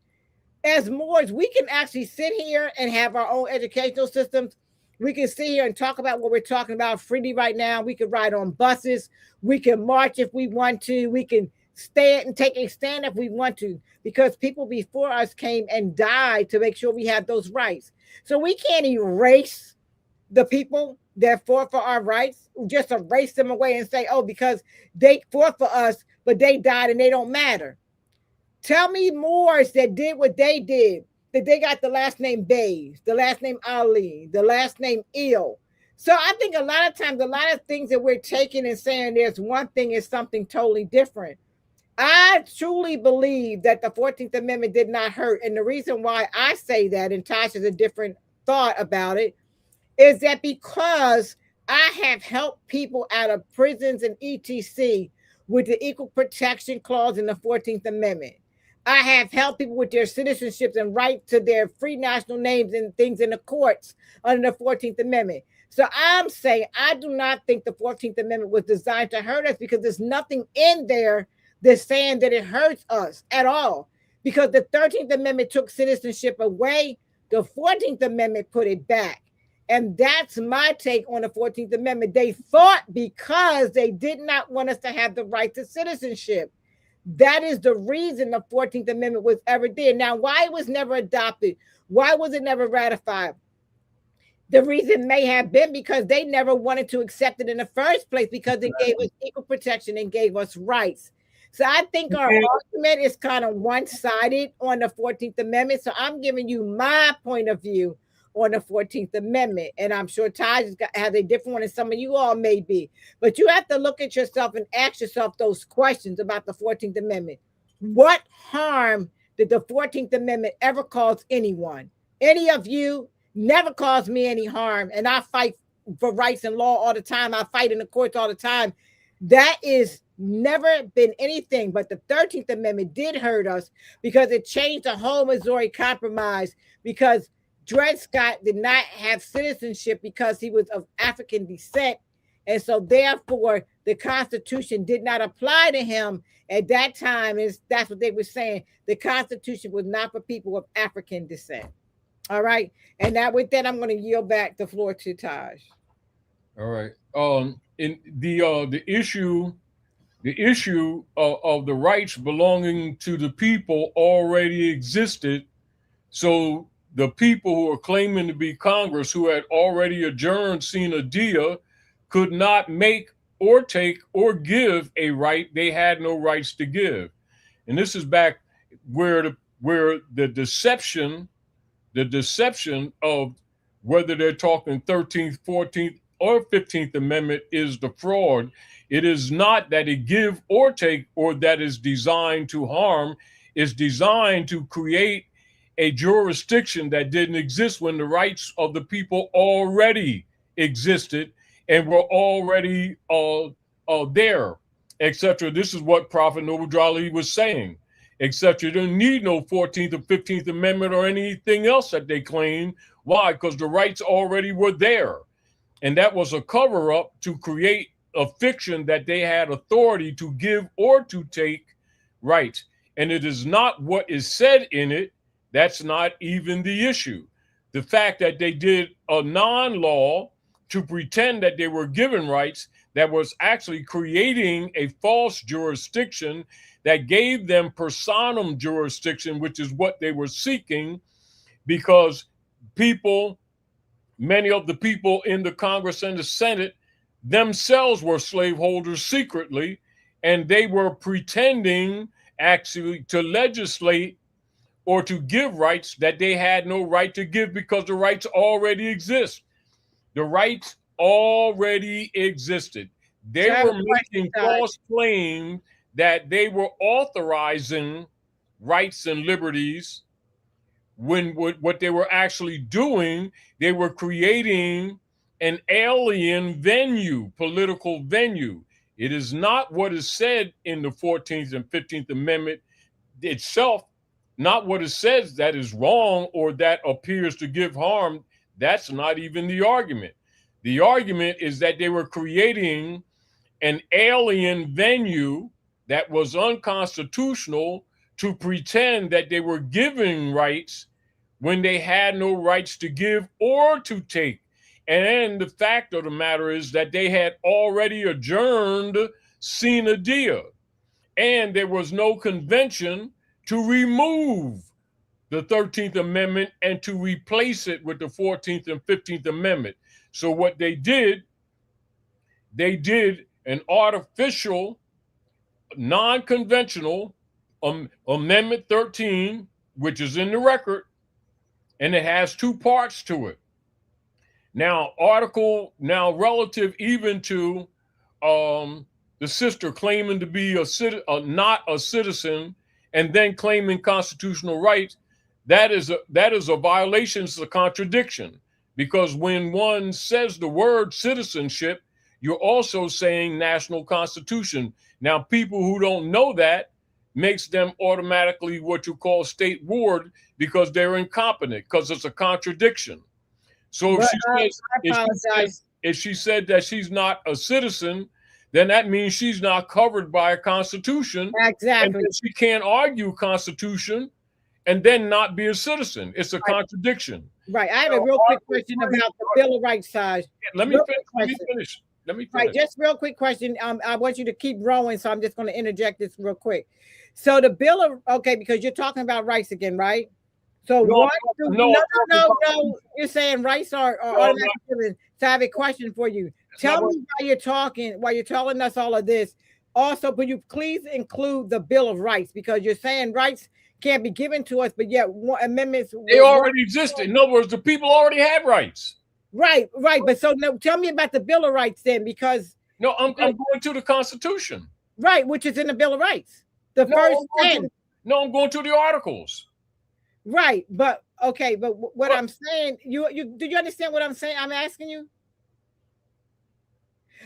as Moors, we can actually sit here and have our own educational systems. We can sit here and talk about what we're talking about freely right now. We can ride on buses. We can march if we want to. We can stand and take a stand if we want to, because people before us came and died to make sure we have those rights. So we can't erase the people that fought for our rights, just erase them away and say, oh, because they fought for us, but they died and they don't matter. Tell me Moors that did what they did, that they got the last name Bays, the last name Ali, the last name Ill. So I think a lot of times, a lot of things that we're taking and saying there's one thing is something totally different. I truly believe that the 14th Amendment did not hurt. And the reason why I say that, and Tosh has a different thought about it, is that because I have helped people out of prisons and etc. with the Equal Protection Clause in the 14th Amendment. I have helped people with their citizenships and right to their free national names and things in the courts under the 14th Amendment. So I'm saying I do not think the 14th Amendment was designed to hurt us, because there's nothing in there that's saying that it hurts us at all. Because the 13th Amendment took citizenship away, the 14th Amendment put it back. And that's my take on the 14th Amendment. They fought because they did not want us to have the right to citizenship. That is the reason the 14th Amendment was ever there. Now, why it was never adopted? Why was it never ratified? The reason may have been because they never wanted to accept it in the first place, because it gave us equal protection and gave us rights. So I think our argument is kind of one-sided on the 14th Amendment. So I'm giving you my point of view on the 14th Amendment. And I'm sure Taj has a different one, and some of you all may be. But you have to look at yourself and ask yourself those questions about the 14th Amendment. What harm did the 14th Amendment ever cause anyone? Any of you never caused me any harm. And I fight for rights and law all the time. I fight in the courts all the time. That is never been anything. But the 13th Amendment did hurt us, because it changed the whole Missouri Compromise, because Dred Scott did not have citizenship because he was of African descent. And so therefore, the Constitution did not apply to him at that time. That's what they were saying. The Constitution was not for people of African descent. All right. And now with that, I'm going to yield back the floor to Taj. All right. In the issue of the rights belonging to the people already existed. So the people who are claiming to be Congress, who had already adjourned sine die, could not make or take or give a right they had no rights to give. And this is back where the deception of whether they're talking 13th, 14th, or 15th Amendment is the fraud. It is not that it give or take or that is designed to harm. It's designed to create a jurisdiction that didn't exist when the rights of the people already existed and were already there, etc. This is what Prophet Noble Drew Ali was saying, etc. You don't need no 14th or 15th Amendment or anything else that they claim. Why? Because the rights already were there. And that was a cover-up to create a fiction that they had authority to give or to take rights. And it is not what is said in it. That's not even the issue. The fact that they did a non-law to pretend that they were given rights that was actually creating a false jurisdiction that gave them personam jurisdiction, which is what they were seeking, because many of the people in the Congress and the Senate themselves were slaveholders secretly, and they were pretending actually to legislate or to give rights that they had no right to give because the rights already exist. The rights already existed. They were making false claims that they were authorizing rights and liberties when what they were actually doing, they were creating an alien venue, political venue. It is not what is said in the 14th and 15th Amendment itself, not what it says that is wrong or that appears to give harm. That's not even the argument. The argument is that they were creating an alien venue that was unconstitutional to pretend that they were giving rights when they had no rights to give or to take. And the fact of the matter is that they had already adjourned sine die, and there was no convention to remove the 13th Amendment and to replace it with the 14th and 15th Amendment. So what they did an artificial, non-conventional Amendment 13, which is in the record, and it has two parts to it. Now, relative even to the sister claiming to be not a citizen and then claiming constitutional rights, that is a violation, it's a contradiction. Because when one says the word citizenship, you're also saying national constitution. Now, people who don't know that makes them automatically what you call state ward because they're incompetent, because it's a contradiction. So if she said that she's not a citizen, then that means she's not covered by a constitution. Exactly. And she can't argue constitution and then not be a citizen. It's a contradiction. Right. I have a real quick question about the Bill of Rights side. Let me finish. Right, just real quick question. I want you to keep rolling, so I'm just going to interject this real quick. So the Bill of because you're talking about rights again, right? So no, you're saying rights are automatic. So I have a question for you. Tell me while you're telling us all of this. Also, will you please include the Bill of Rights, because you're saying rights can't be given to us, but yet amendments they already existed. In other words, the people already had rights. Right. But so no, tell me about the Bill of Rights then, because I'm going to the Constitution. Right, which is in the Bill of Rights. The first 10. I'm going to the articles. Right, but what I'm saying, you do you understand what I'm saying? I'm asking you.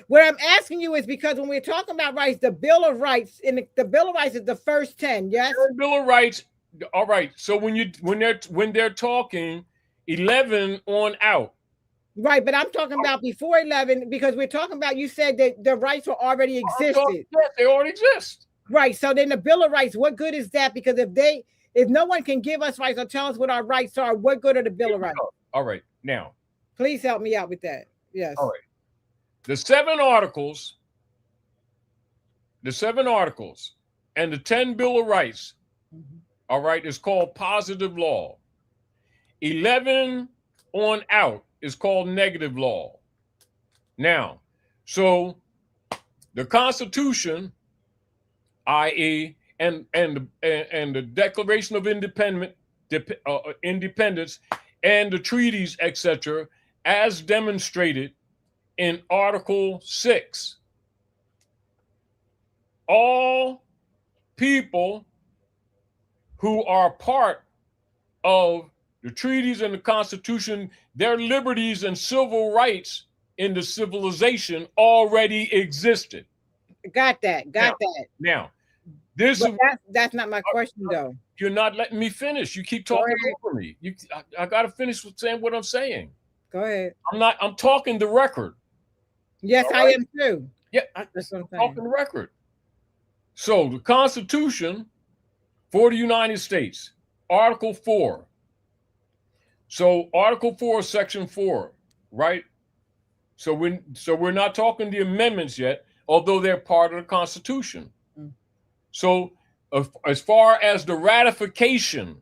What I'm asking you is because when we're talking about rights, the Bill of Rights the Bill of Rights is the first 10. Yes. The Bill of Rights. All right. So when they're talking 11 on out. Right, but I'm talking about before 11, because we're talking about, you said that the rights were already existed. Yes, they already exist. Right. So then the Bill of Rights, what good is that? Because if no one can give us rights or tell us what our rights are, what good are the Bill of Rights? All right. Now, please help me out with that. Yes. All right. The 7 articles and the 10 Bill of Rights, all right, is called positive law. 11 on out is called negative law. Now, so the Constitution, i.e., and the Declaration of Independence and the treaties, etc., as demonstrated in Article 6, all people who are part of the treaties and the Constitution, their liberties and civil rights in the civilization already existed. Got that. Now, this but is that's not my question, though. You're not letting me finish. You keep talking over me. I got to finish with saying what I'm saying. Go ahead. I'm talking the record. Yes, I am too. Yeah, that's what I'm talking the record. So the Constitution for the United States, Article 4. So Article 4, Section 4, right? So we're not talking the amendments yet, although they're part of the Constitution. So as far as the ratification,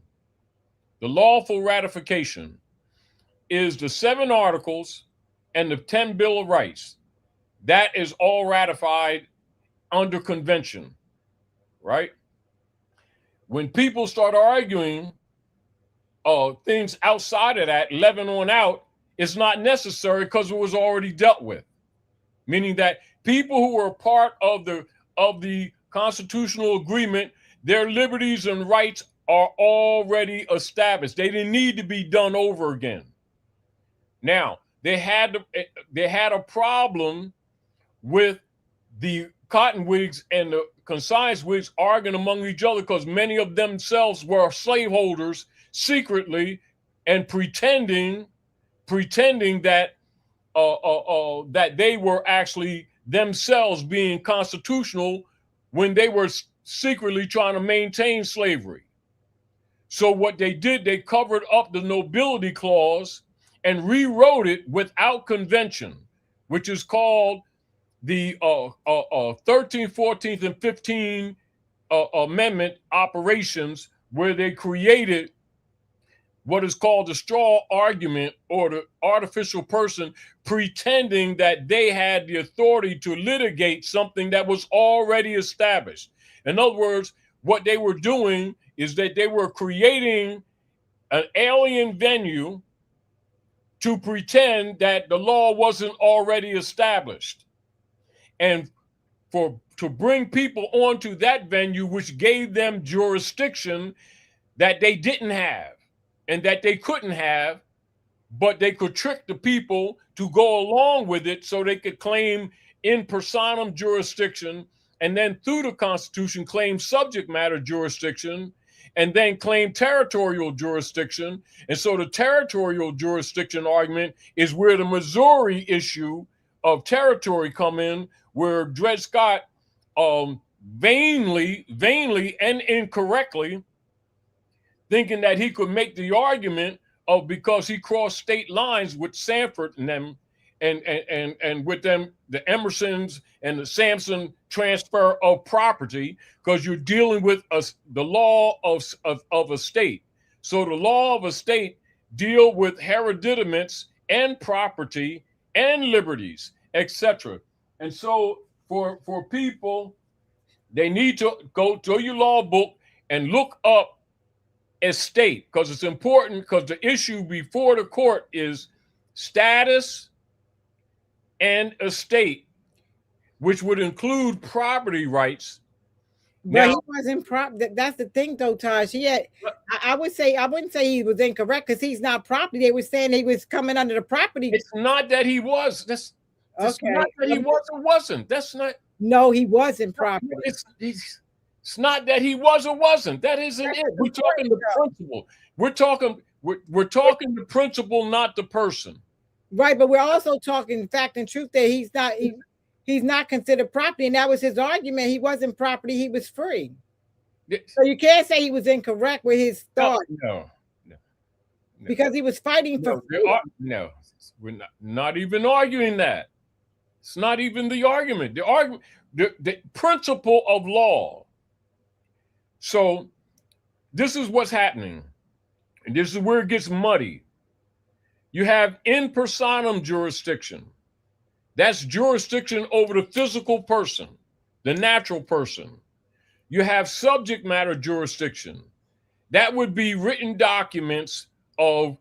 the lawful ratification is the 7 articles and the 10 Bill of Rights. That is all ratified under convention, right? When people start arguing things outside of that, 11 on out, it's not necessary because it was already dealt with. Meaning that people who were part of the constitutional agreement, their liberties and rights are already established. They didn't need to be done over again. Now, they had a problem with the Cottonwigs and the Conscience Whigs arguing among each other because many of themselves were slaveholders secretly and pretending that that they were actually themselves being constitutional when they were secretly trying to maintain slavery. So what they did, they covered up the nobility clause and rewrote it without convention, which is called the 13th, 14th, and 15th Amendment operations, where they created what is called the straw argument, or the artificial person pretending that they had the authority to litigate something that was already established. In other words, what they were doing is that they were creating an alien venue to pretend that the law wasn't already established, and to bring people onto that venue, which gave them jurisdiction that they didn't have and that they couldn't have, but they could trick the people to go along with it so they could claim in personam jurisdiction, and then through the Constitution claim subject matter jurisdiction, and then claim territorial jurisdiction. And so the territorial jurisdiction argument is where the Missouri issue of territory come in, where Dred Scott vainly and incorrectly, thinking that he could make the argument of because he crossed state lines with Sandford and them, and with them, the Emersons and the Sampson transfer of property, because you're dealing with the law of a state. So the law of a state deal with hereditaments and property and liberties, etc. And so for people, they need to go to your law book and look up estate, because it's important, because the issue before the court is status and estate, which would include property rights. But he wasn't that's the thing, though, Taj. I wouldn't say he was incorrect, because he's not property. They were saying he was coming under the property. It's not that he was. That's okay. Not that he was or wasn't. That's not. No, he wasn't property. It's not that he was or wasn't. That isn't it. We're talking the principle. We're talking the principle, not the person. Right, but we're also talking fact and truth that he's not considered property, and that was his argument. He wasn't property; he was free. So you can't say he was incorrect with his thought. No. Because he was fighting for freedom. No, we're not even arguing that. It's not even the argument. The principle of law. So this is what's happening. and this is where it gets muddy. You have in personam jurisdiction. That's jurisdiction over the physical person, the natural person. You have subject matter jurisdiction. That would be written documents of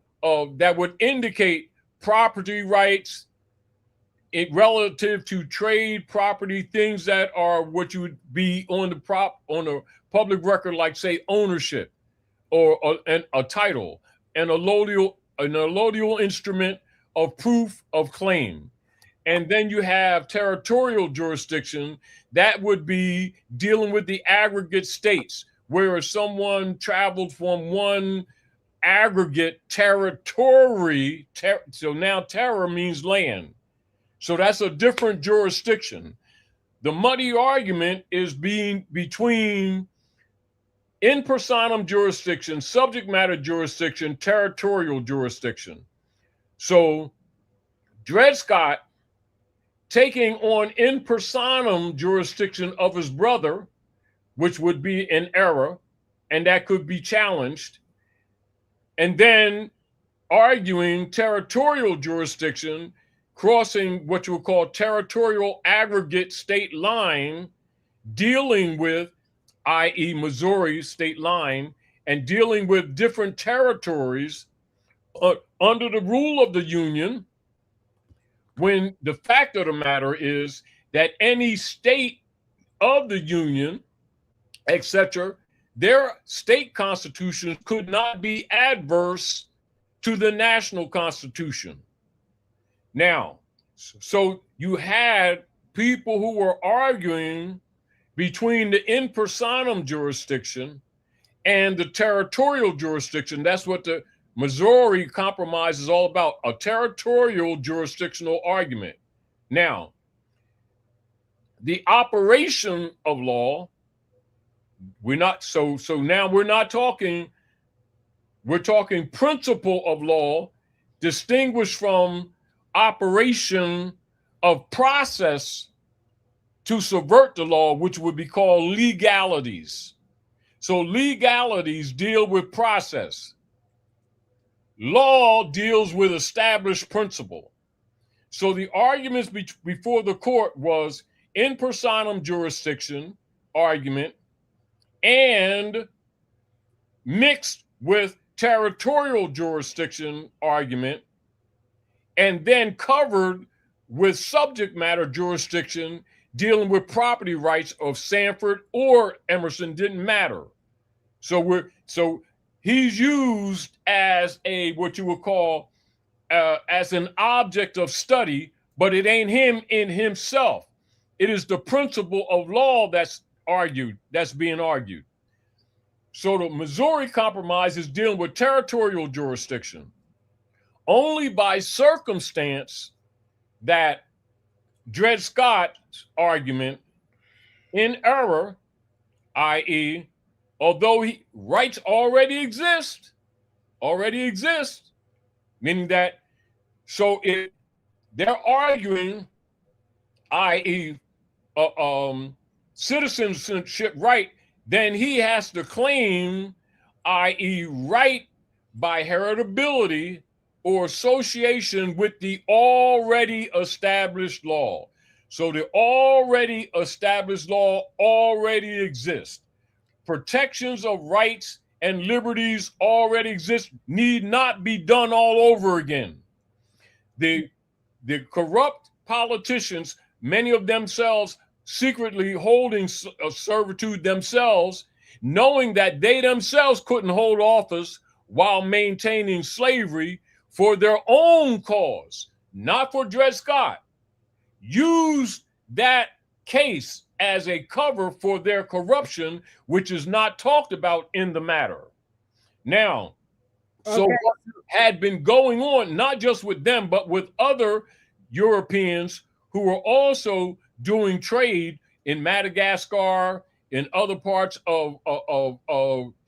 that would indicate property rights relative to trade, property, things that are what you would be on the public record, like say ownership or a title, and an allodial instrument of proof of claim. And then you have territorial jurisdiction. That would be dealing with the aggregate states, where someone traveled from one aggregate territory. So now terra means land. So that's a different jurisdiction. The muddy argument is being between in personam jurisdiction, subject matter jurisdiction, territorial jurisdiction. So Dred Scott taking on in personam jurisdiction of his brother, which would be an error, and that could be challenged, and then arguing territorial jurisdiction, crossing what you would call territorial aggregate state line, dealing with, i.e. Missouri state line, and dealing with different territories under the rule of the Union, when the fact of the matter is that any state of the Union, etc., their state constitution could not be adverse to the national constitution. Now, so you had people who were arguing between the in personam jurisdiction and the territorial jurisdiction. That's what the Missouri Compromise is all about, a territorial jurisdictional argument. Now, the operation of law, we're not now we're not talking, we're talking principle of law distinguished from operation of process to subvert the law, which would be called legalities. So legalities deal with process. Law deals with established principle. So the arguments before the court was in personam jurisdiction argument and mixed with territorial jurisdiction argument, and then covered with subject matter jurisdiction dealing with property rights of Sandford or Emerson, didn't matter. So he's used as a, what you would call, as an object of study, but it ain't him in himself. It is the principle of law that's being argued. So the Missouri Compromise is dealing with territorial jurisdiction. Only by circumstance that Dred Scott's argument in error, i.e., although rights already exist, meaning that, so if they're arguing, i.e., citizenship right, then he has to claim, i.e., right by heritability or association with the already established law. So the already established law already exists. Protections of rights and liberties already exist, need not be done all over again. The corrupt politicians, many of themselves secretly holding servitude themselves, knowing that they themselves couldn't hold office while maintaining slavery for their own cause, not for Dred Scott, used that case as a cover for their corruption, which is not talked about in the matter. Now, so what had been going on, not just with them, but with other Europeans who were also doing trade in Madagascar, in other parts of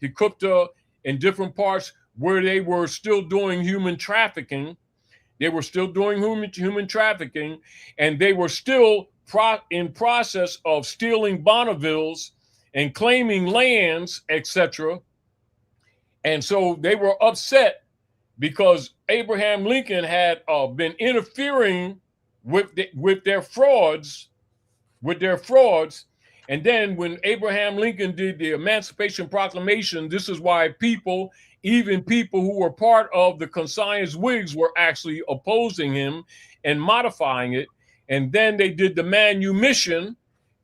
Hikupta, in different parts where they were still doing human trafficking. They were still doing human trafficking, and they were still in process of stealing Bonnevilles and claiming lands, etc. And so they were upset because Abraham Lincoln had been interfering with their frauds, And then when Abraham Lincoln did the Emancipation Proclamation, this is why even people who were part of the conscience Whigs, were actually opposing him and modifying it. And then they did the manumission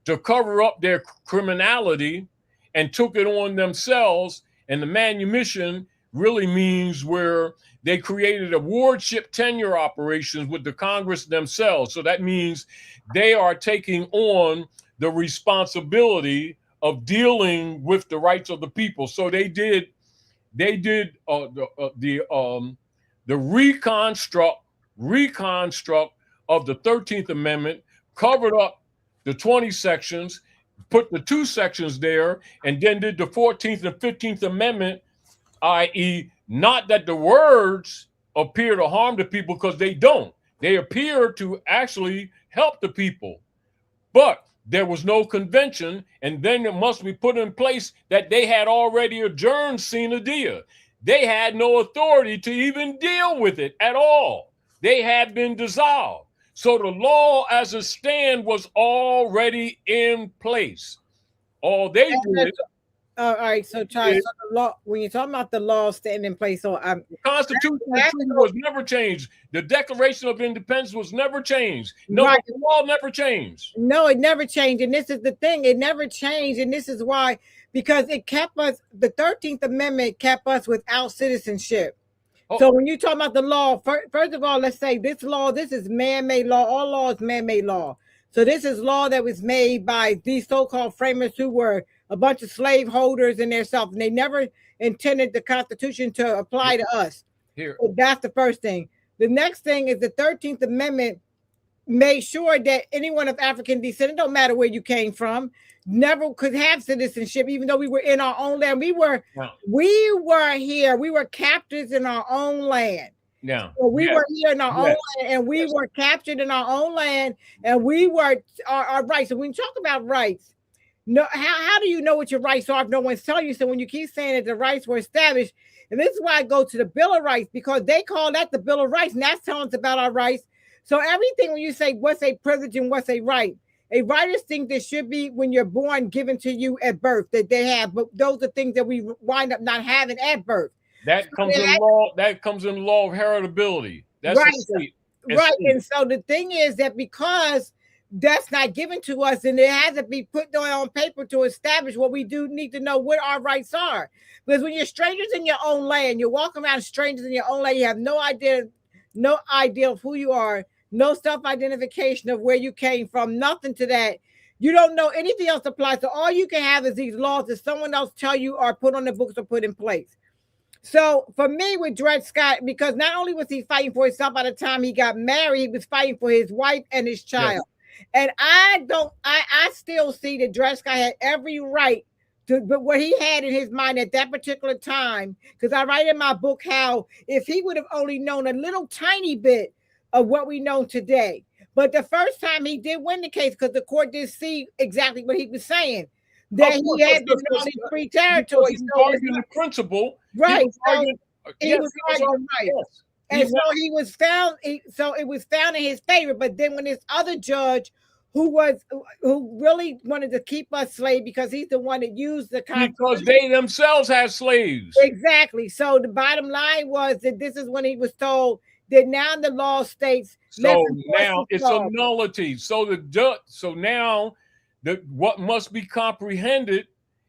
to cover up their criminality and took it on themselves. And the manumission really means where they created a wardship tenure operations with the Congress themselves. So that means they are taking on the responsibility of dealing with the rights of the people. So they did the reconstruct of the 13th Amendment, covered up the 20 sections, put the 2 sections there, and then did the 14th and 15th Amendment, i.e., not that the words appear to harm the people, because they don't. They appear to actually help the people. But there was no convention, and then it must be put in place that they had already adjourned sine die. They had no authority to even deal with it at all. They had been dissolved. So the law as a stand was already in place. All they did. All right, so Charles, so the law, when you're talking about the law standing in place, so the Constitution was never changed. The Declaration of Independence was never changed. No, right. The law never changed. No, it never changed. And this is the thing, it never changed. And this is why, because it kept us, the 13th Amendment kept us without citizenship. Oh. So when you talk about the law, first of all, let's say this law, this is man-made law. All law is man-made law. So this is law that was made by these so-called framers who were a bunch of slave holders in their self, and they never intended the Constitution to apply to us. Here. So that's the first thing. The next thing is the 13th Amendment made sure that anyone of African descent, it don't matter where you came from, never could have citizenship, even though we were in our own land. We were here. We were captives in our own land. Yeah. So we were here in our own land, and we were captured in our own land, and we were our rights. So when you talk about rights, no, how do you know what your rights are if no one's telling you? So when you keep saying that the rights were established, and this is why I go to the Bill of Rights, because they call that the Bill of Rights, and that's telling us about our rights. So everything, when you say what's a privilege and what's a right is things that should be when you're born given to you at birth that they have, but those are things that we wind up not having at birth. That comes in law. That comes in law of heritability. That's right. State. Right. And so the thing is that because that's not given to us, and it has to be put on paper to establish what we do need to know what our rights are. Because when you're strangers in your own land, you're walking around strangers in your own land, you have no idea of who you are, no self-identification of where you came from, nothing to that. You don't know anything else applies. So all you can have is these laws that someone else tell you are put on the books or put in place. So for me with Dred Scott, because not only was he fighting for himself by the time he got married, he was fighting for his wife and his child. Yes. And I still see that Dred Scott had every right to, but what he had in his mind at that particular time, because I write in my book how if he would have only known a little tiny bit of what we know today. But the first time he did win the case, because the court did see exactly what he was saying, that he had been on his free territory. He was arguing the principle. Right. He was arguing right. Yes. And so he was found, so it was found in his favor. But then when this other judge who really wanted to keep us slaves, because he's the one that used the Constitution. Because they themselves had slaves. Exactly. So the bottom line was that this is when he was told that now the law states. So now it's a nullity. So now what must be comprehended,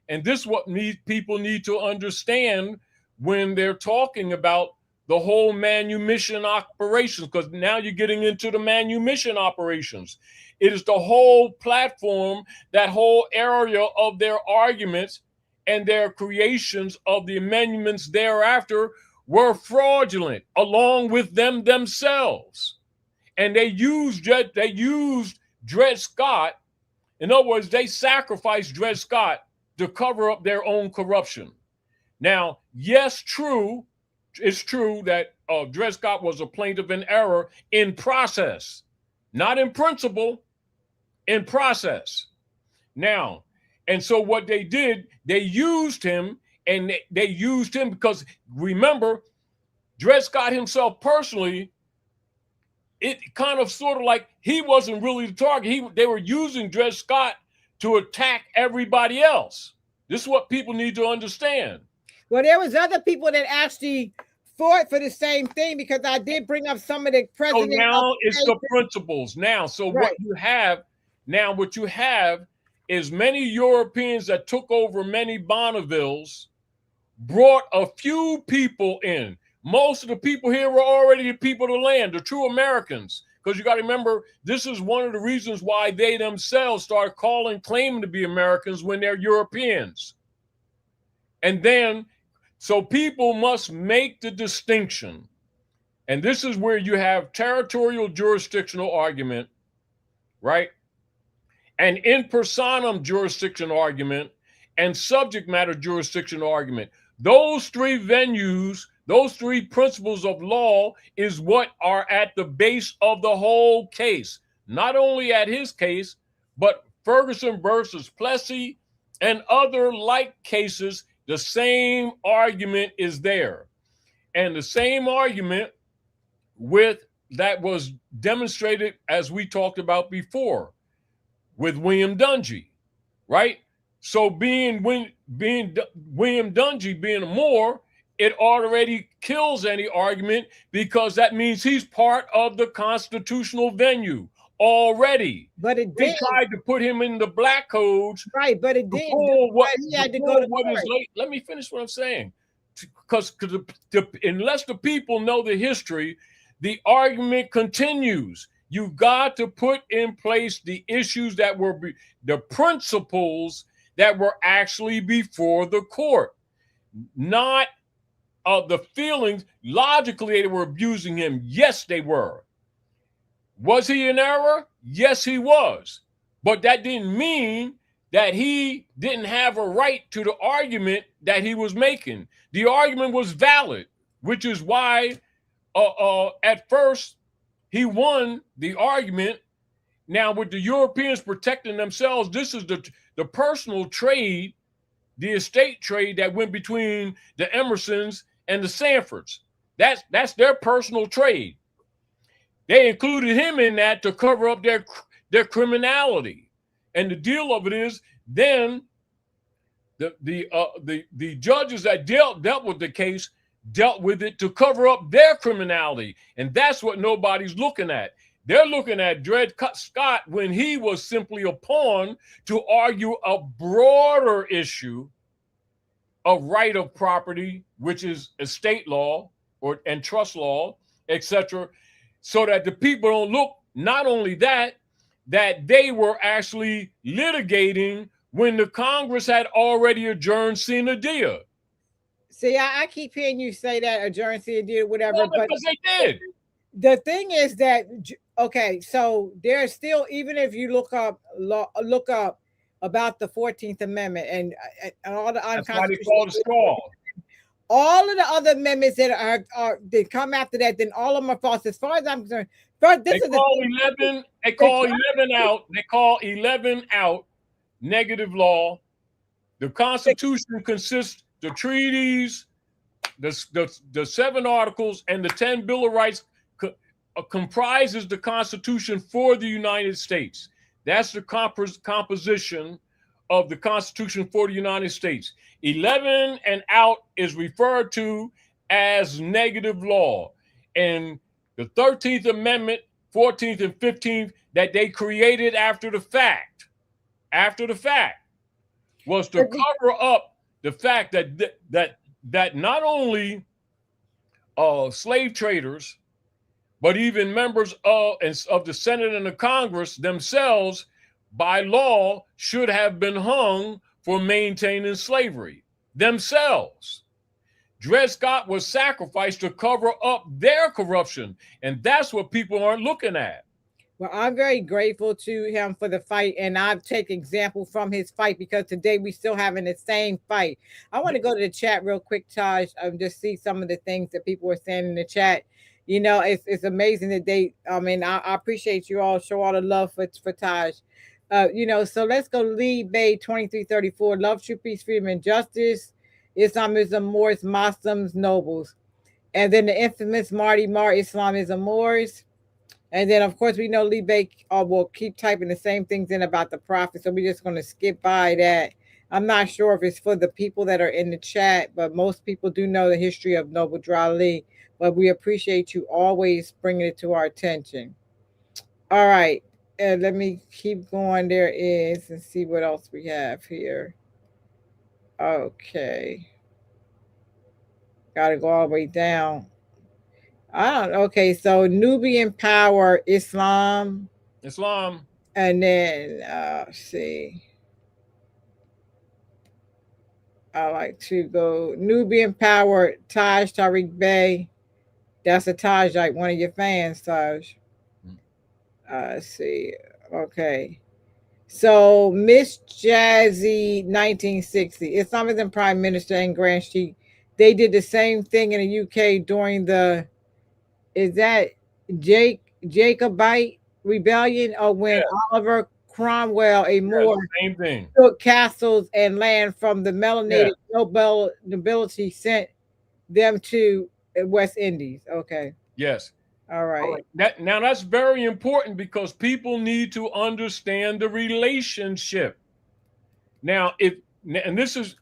and this is what people need to understand when they're talking about the whole manumission operations, because now you're getting into the manumission operations. It is the whole platform, that whole area of their arguments and their creations of the amendments thereafter were fraudulent, along with them themselves. And they used Dred Scott. In other words, they sacrificed Dred Scott to cover up their own corruption. Now, yes, it's true that Dred Scott was a plaintiff in error in process, not in principle, in process. Now, and so what they did, they used him and they used him because, remember, Dred Scott himself personally, it kind of sort of like he wasn't really the target. They were using Dred Scott to attack everybody else. This is what people need to understand. Well, there was other people that actually fought for the same thing, because I did bring up some of the president. So now it's the principles. Now, so Right. what you have is many Europeans that took over many Bonnevilles brought a few people in. Most of the people here were already the people of the land, the true Americans. Because you got to remember, this is one of the reasons why they themselves started claiming to be Americans when they're Europeans. And then, so people must make the distinction. And this is where you have territorial jurisdictional argument, right? And in personam jurisdiction argument and subject matter jurisdiction argument. Those three venues, those three principles of law is what are at the base of the whole case. Not only at his case, but Ferguson versus Plessy and other like cases, the same argument is there. And the same argument that was demonstrated, as we talked about before, with William Dungy, right? So being William Dungy being a Moor, it already kills any argument, because that means he's part of the constitutional venue already. But it They did. tried to put him in the black codes. Right, but it did. He had to go to court. Let me finish what I'm saying. Because unless the people know the history, the argument continues. You've got to put in place the issues that were the principles that were actually before the court, not the feelings. Logically, they were abusing him. Yes, they were. Was he in error? Yes, he was. But that didn't mean that he didn't have a right to the argument that he was making. The argument was valid, which is why at first he won the argument. Now, with the Europeans protecting themselves, this is the personal trade, the estate trade that went between the Emersons and the Sandfords. That's their personal trade. They included him in that to cover up their criminality. And the deal of it is, then the judges that dealt with the case dealt with it to cover up their criminality. And that's what nobody's looking at. They're looking at Dred Scott when he was simply a pawn to argue a broader issue of right of property, which is estate law and trust law, etc., so that the people don't look, not only that they were actually litigating when the Congress had already adjourned sine die. See, I keep hearing you say that, adjourned sine die, whatever. Well, because they did. The thing is that, okay, so there's still, even if you look up about the 14th Amendment and all the unconstitutional, all of the other amendments that are that come after that, then all of them are false. As far as I'm concerned, they call 11 out negative law. The Constitution consists the treaties, the 7 articles, and the 10 Bill of Rights comprises the Constitution for the United States. That's the composition of the Constitution for the United States. 11 and out is referred to as negative law. And the 13th Amendment, 14th and 15th, that they created after the fact, was to cover up the fact that not only slave traders, but even members of the Senate and the Congress themselves, by law, should have been hung for maintaining slavery themselves. Dred Scott was sacrificed to cover up their corruption, and that's what people aren't looking at. Well, I'm very grateful to him for the fight, and I've taken example from his fight, because today we still having the same fight. I want to go to the chat real quick, Taj, just see some of the things that people are saying in the chat. You know, it's amazing that I appreciate you all, show all the love for Taj. So let's go. Lee Bay 2334, love, true, peace, freedom, and justice. Islamism, Moors, Muslims, nobles. And then the infamous Marty Mar, Islamism, Moors. And then, of course, we know Libe will keep typing the same things in about the prophet. So we're just going to skip by that. I'm not sure if it's for the people that are in the chat, but most people do know the history of Noble Drali. But we appreciate you always bringing it to our attention. All right. Let me keep going. There is, and see what else we have here. Okay. Got to go all the way down. I don't. Okay, so Nubian power, Islam, and then see. I like to go Nubian power, Taj Tarik Bey. That's a Taj, like one of your fans, Taj. Let's see. Okay. So Miss Jazzy 1960, Islamism Prime Minister and Grand Sheikh, they did the same thing in the UK during the is that Jacobite rebellion or when Oliver Cromwell, a Moor, same thing, took castles and land from the melanated nobility, sent them to West Indies. Okay. Yes. All right. Now that's very important because people need to understand the relationship. Now, and this is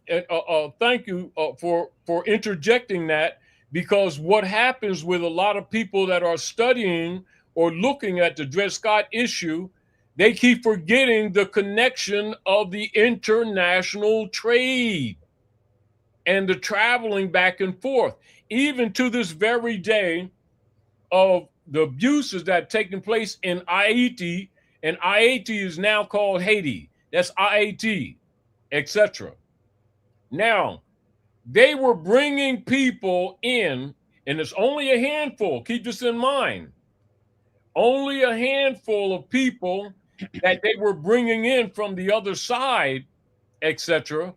thank you for interjecting that, because what happens with a lot of people that are studying or looking at the Dred Scott issue, they keep forgetting the connection of the international trade and the traveling back and forth, even to this very day, of the abuses that have taken place in Haiti, and Haiti is now called Haiti. That's Haiti, etc. Now, they were bringing people in, and it's only a handful. Keep this in mind. Only a handful of people that they were bringing in from the other side, etc.,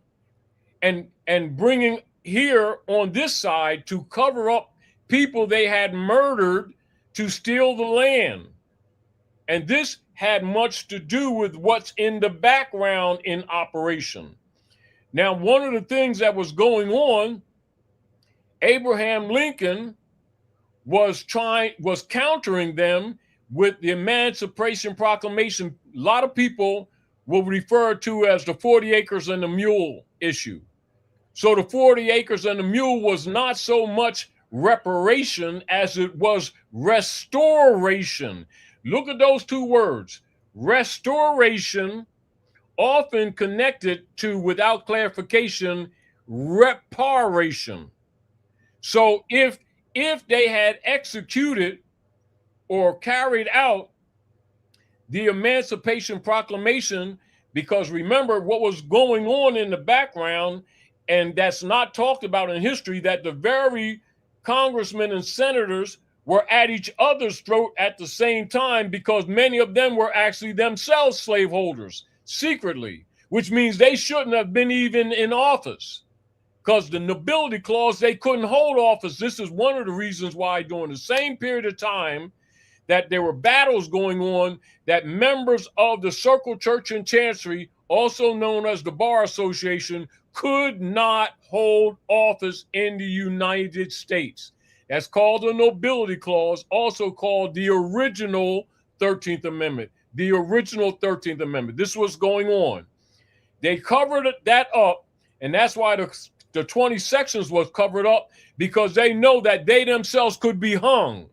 and bringing here on this side to cover up people they had murdered to steal the land. And this had much to do with what's in the background in operation. Now, one of the things that was going on, Abraham Lincoln was countering them with the Emancipation Proclamation. A lot of people will refer to as the 40 acres and the mule issue. So the 40 acres and the mule was not so much reparation as it was restoration. Look at those two words. Restoration, often connected to, without clarification, reparation. So if they had executed or carried out the Emancipation Proclamation, because remember what was going on in the background, and that's not talked about in history, that the very congressmen and senators were at each other's throat at the same time, because many of them were actually themselves slaveholders secretly, which means they shouldn't have been even in office, because the nobility clause, they couldn't hold office. This is one of the reasons why during the same period of time that there were battles going on, that members of the Circle Church and Chancery, also known as the Bar Association, could not hold office in the United States. That's called the Nobility Clause, also called the original 13th Amendment. The original 13th Amendment. This was going on. They covered that up, and that's why the 20 sections was covered up, because they know that they themselves could be hung.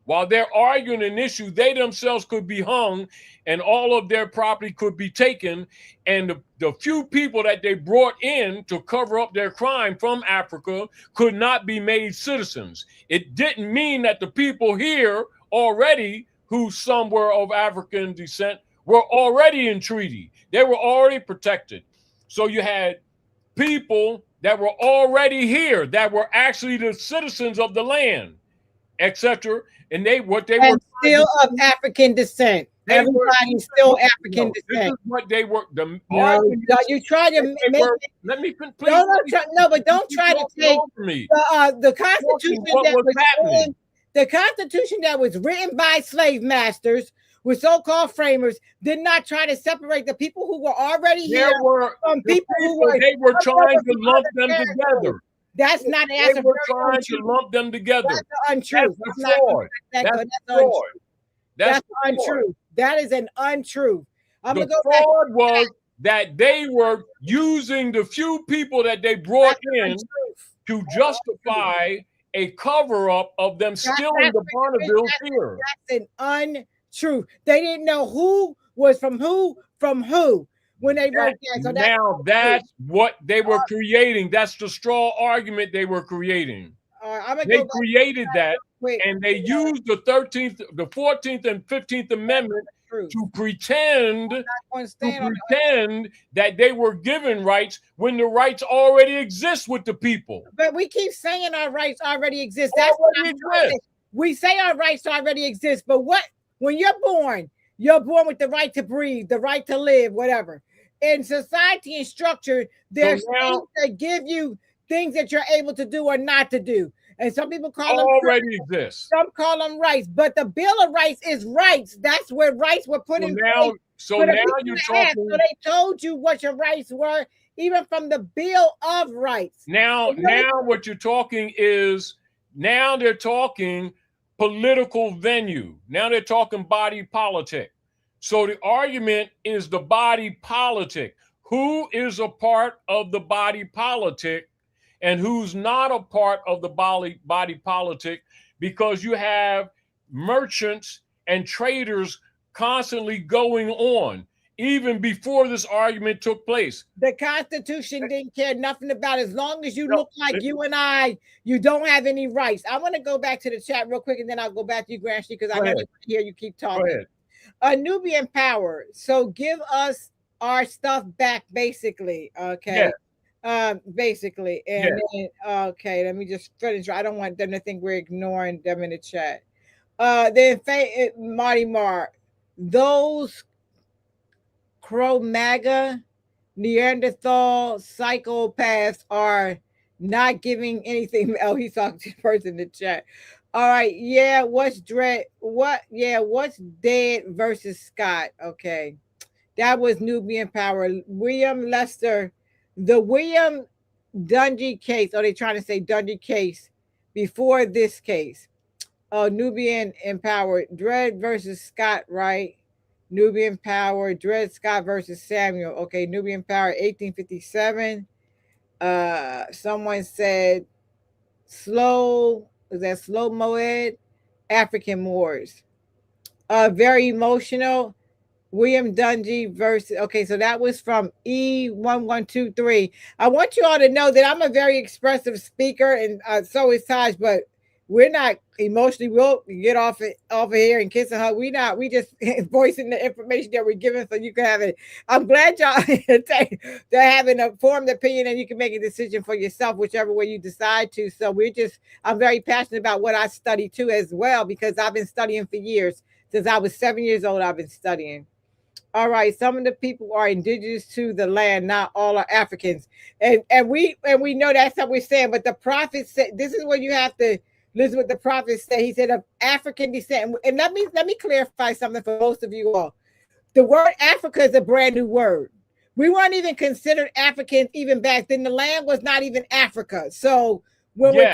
While they're arguing an issue, they themselves could be hung, and all of their property could be taken. And the few people that they brought in to cover up their crime from Africa could not be made citizens. It didn't mean that the people here already, who some were of African descent, were already in treaty. They were already protected. So you had people that were already here, that were actually the citizens of the land, etc. And they were still of African descent. Everybody's still African descent. This is what they were. You try to make. Let me please. No, but don't try to take the Constitution that was written. The Constitution that was written by slave masters with so-called framers did not try to separate the people who were already here from people who were. They were trying to lump them together. That's not. They were trying to lump them together. That's the untruth. That's fraud. That's fraud. That's untrue. That is an untruth. The fraud was that they were using the few people that they brought in to justify a cover-up of them stealing the Bonneville here. That's an untruth. They didn't know who was from who when they wrote that. So now that's what they were creating. That's the straw argument they were creating. They created that, and they used the 13th, the 14th, and 15th Amendment to pretend that they were given rights when the rights already exist with the people. But we keep saying our rights already exist. That's what we say. Our rights already exist. But when you're born with the right to breathe, the right to live, whatever. In society and structure, there's things that give you things that you're able to do or not to do. And some people call them already exist. Some call them rights, but the Bill of Rights is rights. That's where rights were put in place. So now you're talking. So they told you what your rights were, even from the Bill of Rights. Now what you're talking is they're talking political venue. Now they're talking body politic. So the argument is the body politic. Who is a part of the body politic? And who's not a part of the body politic, because you have merchants and traders constantly going on, even before this argument took place. The Constitution didn't care nothing about it. As long as you look like you and I, you don't have any rights. I want to go back to the chat real quick, and then I'll go back to you, Granchi, because I know you hear you keep talking. Nubian power. So give us our stuff back, basically. Okay. Yeah. Basically, and then, okay, let me just finish. I don't want them to think we're ignoring them in the chat. Then Marty Mark, those Cro-Maga Neanderthal psychopaths are not giving anything. Oh, he's talking to the person in the chat. All right, yeah. What's Dred? What's Dred versus Scott? Okay, that was Nubian power. William Lester. The William Dungy case, or they trying to say Dungy case before this case. Nubian empowered. Dred versus Scott, right? Nubian power. Dred Scott versus Samuel. Okay, Nubian power, 1857. Someone said slow Moed? African Moors. Very emotional. William Dungy versus, okay, so that was from E1123. I want you all to know that I'm a very expressive speaker, and so is Taj, but we're not emotionally. We'll get off of here and kiss and hug. We just voicing the information that we're given so you can have it. I'm glad y'all they're having a formed opinion, and you can make a decision for yourself, whichever way you decide to. So I'm very passionate about what I study too as well, because I've been studying for years. Since I was 7 years old, I've been studying. All right, some of the people are indigenous to the land, not all are Africans, and we know that's what we're saying. But the prophet said, this is what you have to listen. What the prophet said, he said of African descent. And let me clarify something for most of you all. The word Africa is a brand new word. We weren't even considered Africans even back then. The land was not even Africa. So when we're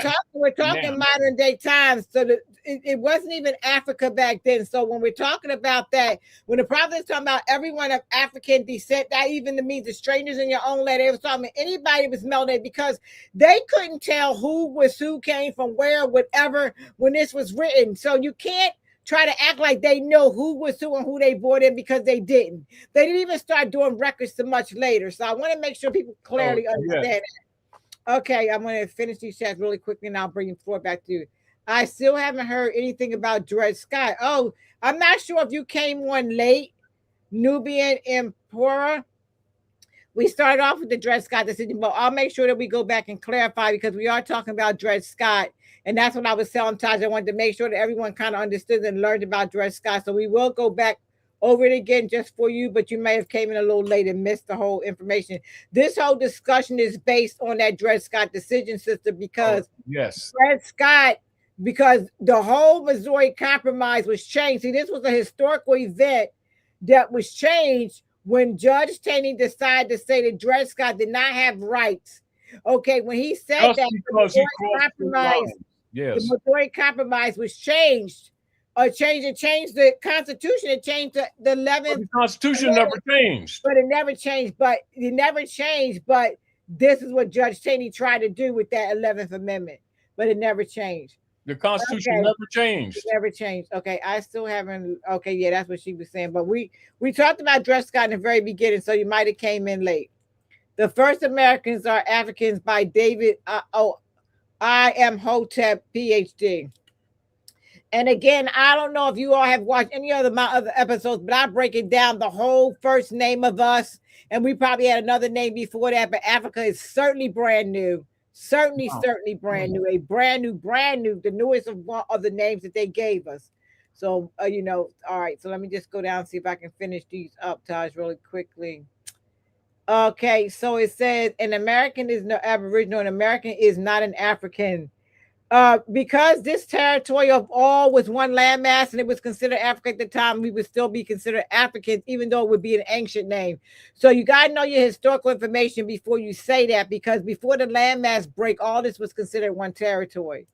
talking modern day times, so it wasn't even Africa back then. So when we're talking about that, when the prophet is talking about everyone of African descent, that even means the strangers in your own land, they was talking about anybody was melted, because they couldn't tell who came from where, whatever, when this was written. So you can't try to act like they know who was who and who they brought in, because they didn't. They didn't even start doing records so much later. So I want to make sure people clearly understand that. Okay, I'm going to finish these chats really quickly, and I'll bring the floor back to you. I still haven't heard anything about Dred Scott. Oh, I'm not sure if you came on late. Nubian Emperor. We started off with the Dred Scott decision, but I'll make sure that we go back and clarify, because we are talking about Dred Scott. And that's what I was telling Taj. I wanted to make sure that everyone kind of understood and learned about Dred Scott. So we will go back over it again just for you, but you may have came in a little late and missed the whole information. This whole discussion is based on that Dred Scott decision, sister, because Dred Scott because the whole Missouri Compromise was changed. See, this was a historical event that was changed when Judge Taney decided to say that Dred Scott did not have rights. Okay, when he said Just that, because he crossed the line. the Yes. Missouri Compromise was changed. It changed the Constitution. It changed the But 11th. the Constitution never changed. But it never changed. But it never changed. But this is what Judge Taney tried to do with that 11th Amendment. But it never changed. The Constitution Okay. never changed. It never changed. Okay, I still haven't. Okay, yeah, that's what she was saying. But we talked about Dred Scott in the very beginning, so you might have came in late. The First Americans Are Africans by David. I am Hotep, PhD. And again, I don't know if you all have watched any of my other episodes, but I break it down the whole first name of us, and we probably had another name before that. But Africa is certainly brand new. Certainly brand new, a brand new, the newest of one of the names that they gave us. So, all right. So let me just go down and see if I can finish these up, Taj, really quickly. Okay. So it says an American is no Aboriginal, an American is not an African. Because this territory of all was one landmass and it was considered Africa at the time, we would still be considered Africans, even though it would be an ancient name. So you got to know your historical information before you say that, because before the landmass break, all this was considered one territory.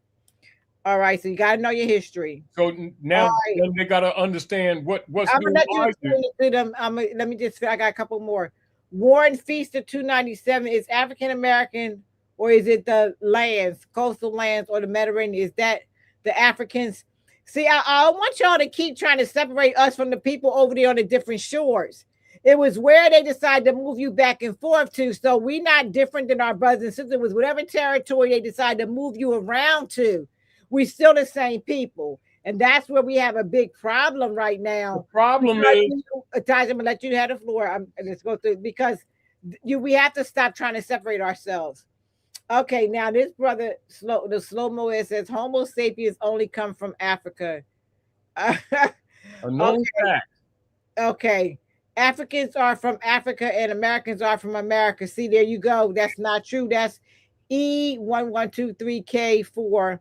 All right, so you got to know your history. So now they got to understand what's I'm being gonna argued. let them. Let me just. I got a couple more. War and Feast of 297 is African American. Or is it the lands, coastal lands, or the Mediterranean? Is that the Africans? See, I want y'all to keep trying to separate us from the people over there on the different shores. It was where they decided to move you back and forth to. So we're not different than our brothers and sisters. It was whatever territory they decided to move you around to. We're still the same people. And that's where we have a big problem right now. The problem is, Taj, I'm going to let you have the floor. Let's go through, because we have to stop trying to separate ourselves. Okay, now this brother, the slow-mo, it says Homo sapiens only come from Africa. a known fact. Okay. Africans are from Africa and Americans are from America. See, there you go. That's not true. That's E1123K4.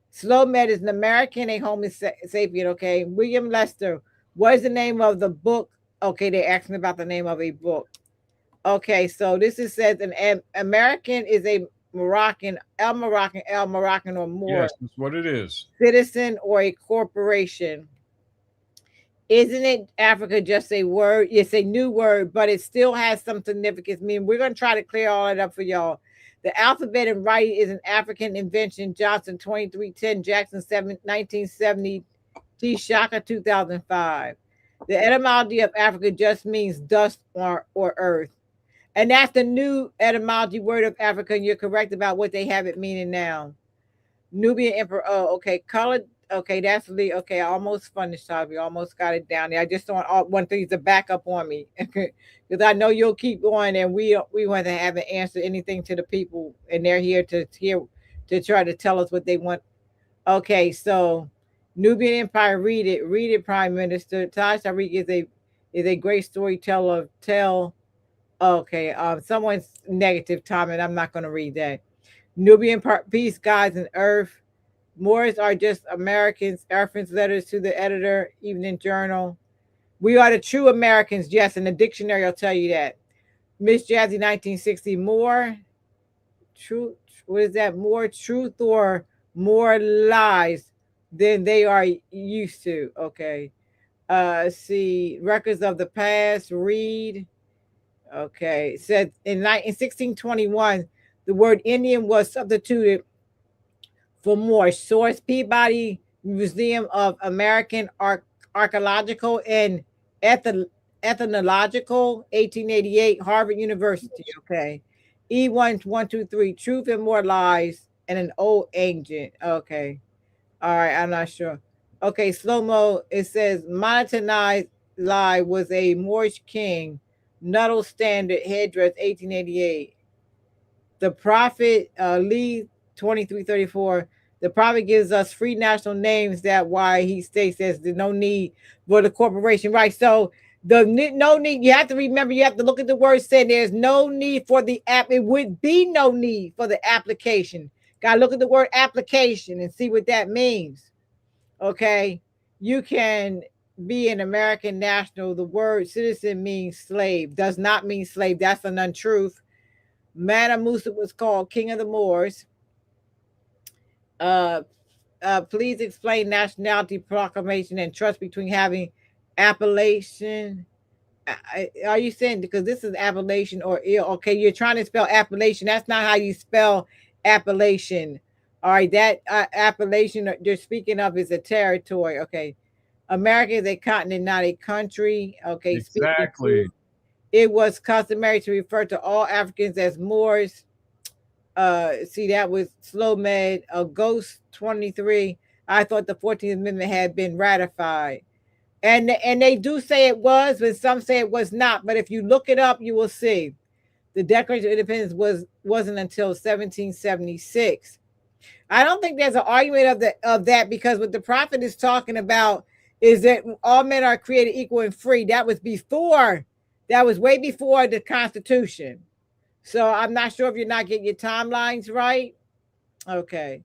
Slow Med is an American, a Homo sapien. Okay. William Lester. What is the name of the book? Okay, they're asking about the name of a book. Okay, so this is says an American is a Moroccan, El Moroccan or more. Yes, that's what it is. Citizen or a corporation. Isn't it Africa just a word? It's a new word, but it still has some significance. I mean, we're going to try to clear all that up for y'all. The alphabet and writing is an African invention. Johnson 2310, Jackson 1970, T. Shaka 2005. The etymology of Africa just means dust or earth. And that's the new etymology word of Africa. And you're correct about what they have it meaning now. Nubian emperor. Oh, okay. Colored. Okay, that's Lee. Okay, I almost finished, Toby. Almost got it down there. I just don't want things to back up on me, because I know you'll keep going, and we want to have an answer anything to the people, and they're here to try to tell us what they want. Okay, so Nubian Empire. Read it, Prime Minister. Taj Tarik is a great storyteller. Okay, someone's negative comment. I'm not going to read that. Nubian peace, gods, and earth. Moors are just Americans. Orphans letters to the editor, Evening Journal. We are the true Americans. Yes, in the dictionary, I'll tell you that. Miss Jazzy, 1960. More truth. What is that? More truth or more lies than they are used to. Okay. See, records of the past. Read. Okay, it said in 1621, the word Indian was substituted for Moorish. Source: Peabody Museum of American Archaeological and Ethnological, 1888, Harvard University. Okay, E1123, Truth and More Lies, and an Old Ancient. Okay, all right, I'm not sure. Okay, slow-mo, it says monotonized lie was a Moorish king. Nuttall Standard headdress, 1888. The Prophet, Lee 2334. The Prophet gives us free national names. That why he states there's no need for the corporation, right? So the no need. You have to remember. You have to look at the word saying there's no need for the app. It would be no need for the application. Got to look at the word application and see what that means. Okay. You can be an American national. The word citizen means slave, does not mean slave. That's an untruth. Mansa Musa was called King of the Moors. Uh, please explain nationality proclamation and trust between having appellation. Are you saying because this is appellation or ill? Okay, you're trying to spell appellation. That's not how you spell appellation. All right, that appellation you're speaking of is a territory. Okay, America is a continent, not a country. Okay, Exactly. It was customary to refer to all Africans as Moors. See, that was slow med. Ghost 23. I thought the 14th Amendment had been ratified. And they do say it was, but some say it was not. But if you look it up, you will see the Declaration of Independence wasn't until 1776. I don't think there's an argument of that because what the prophet is talking about is that all men are created equal and free. That was way before the Constitution. So I'm not sure if you're not getting your timelines right. Okay.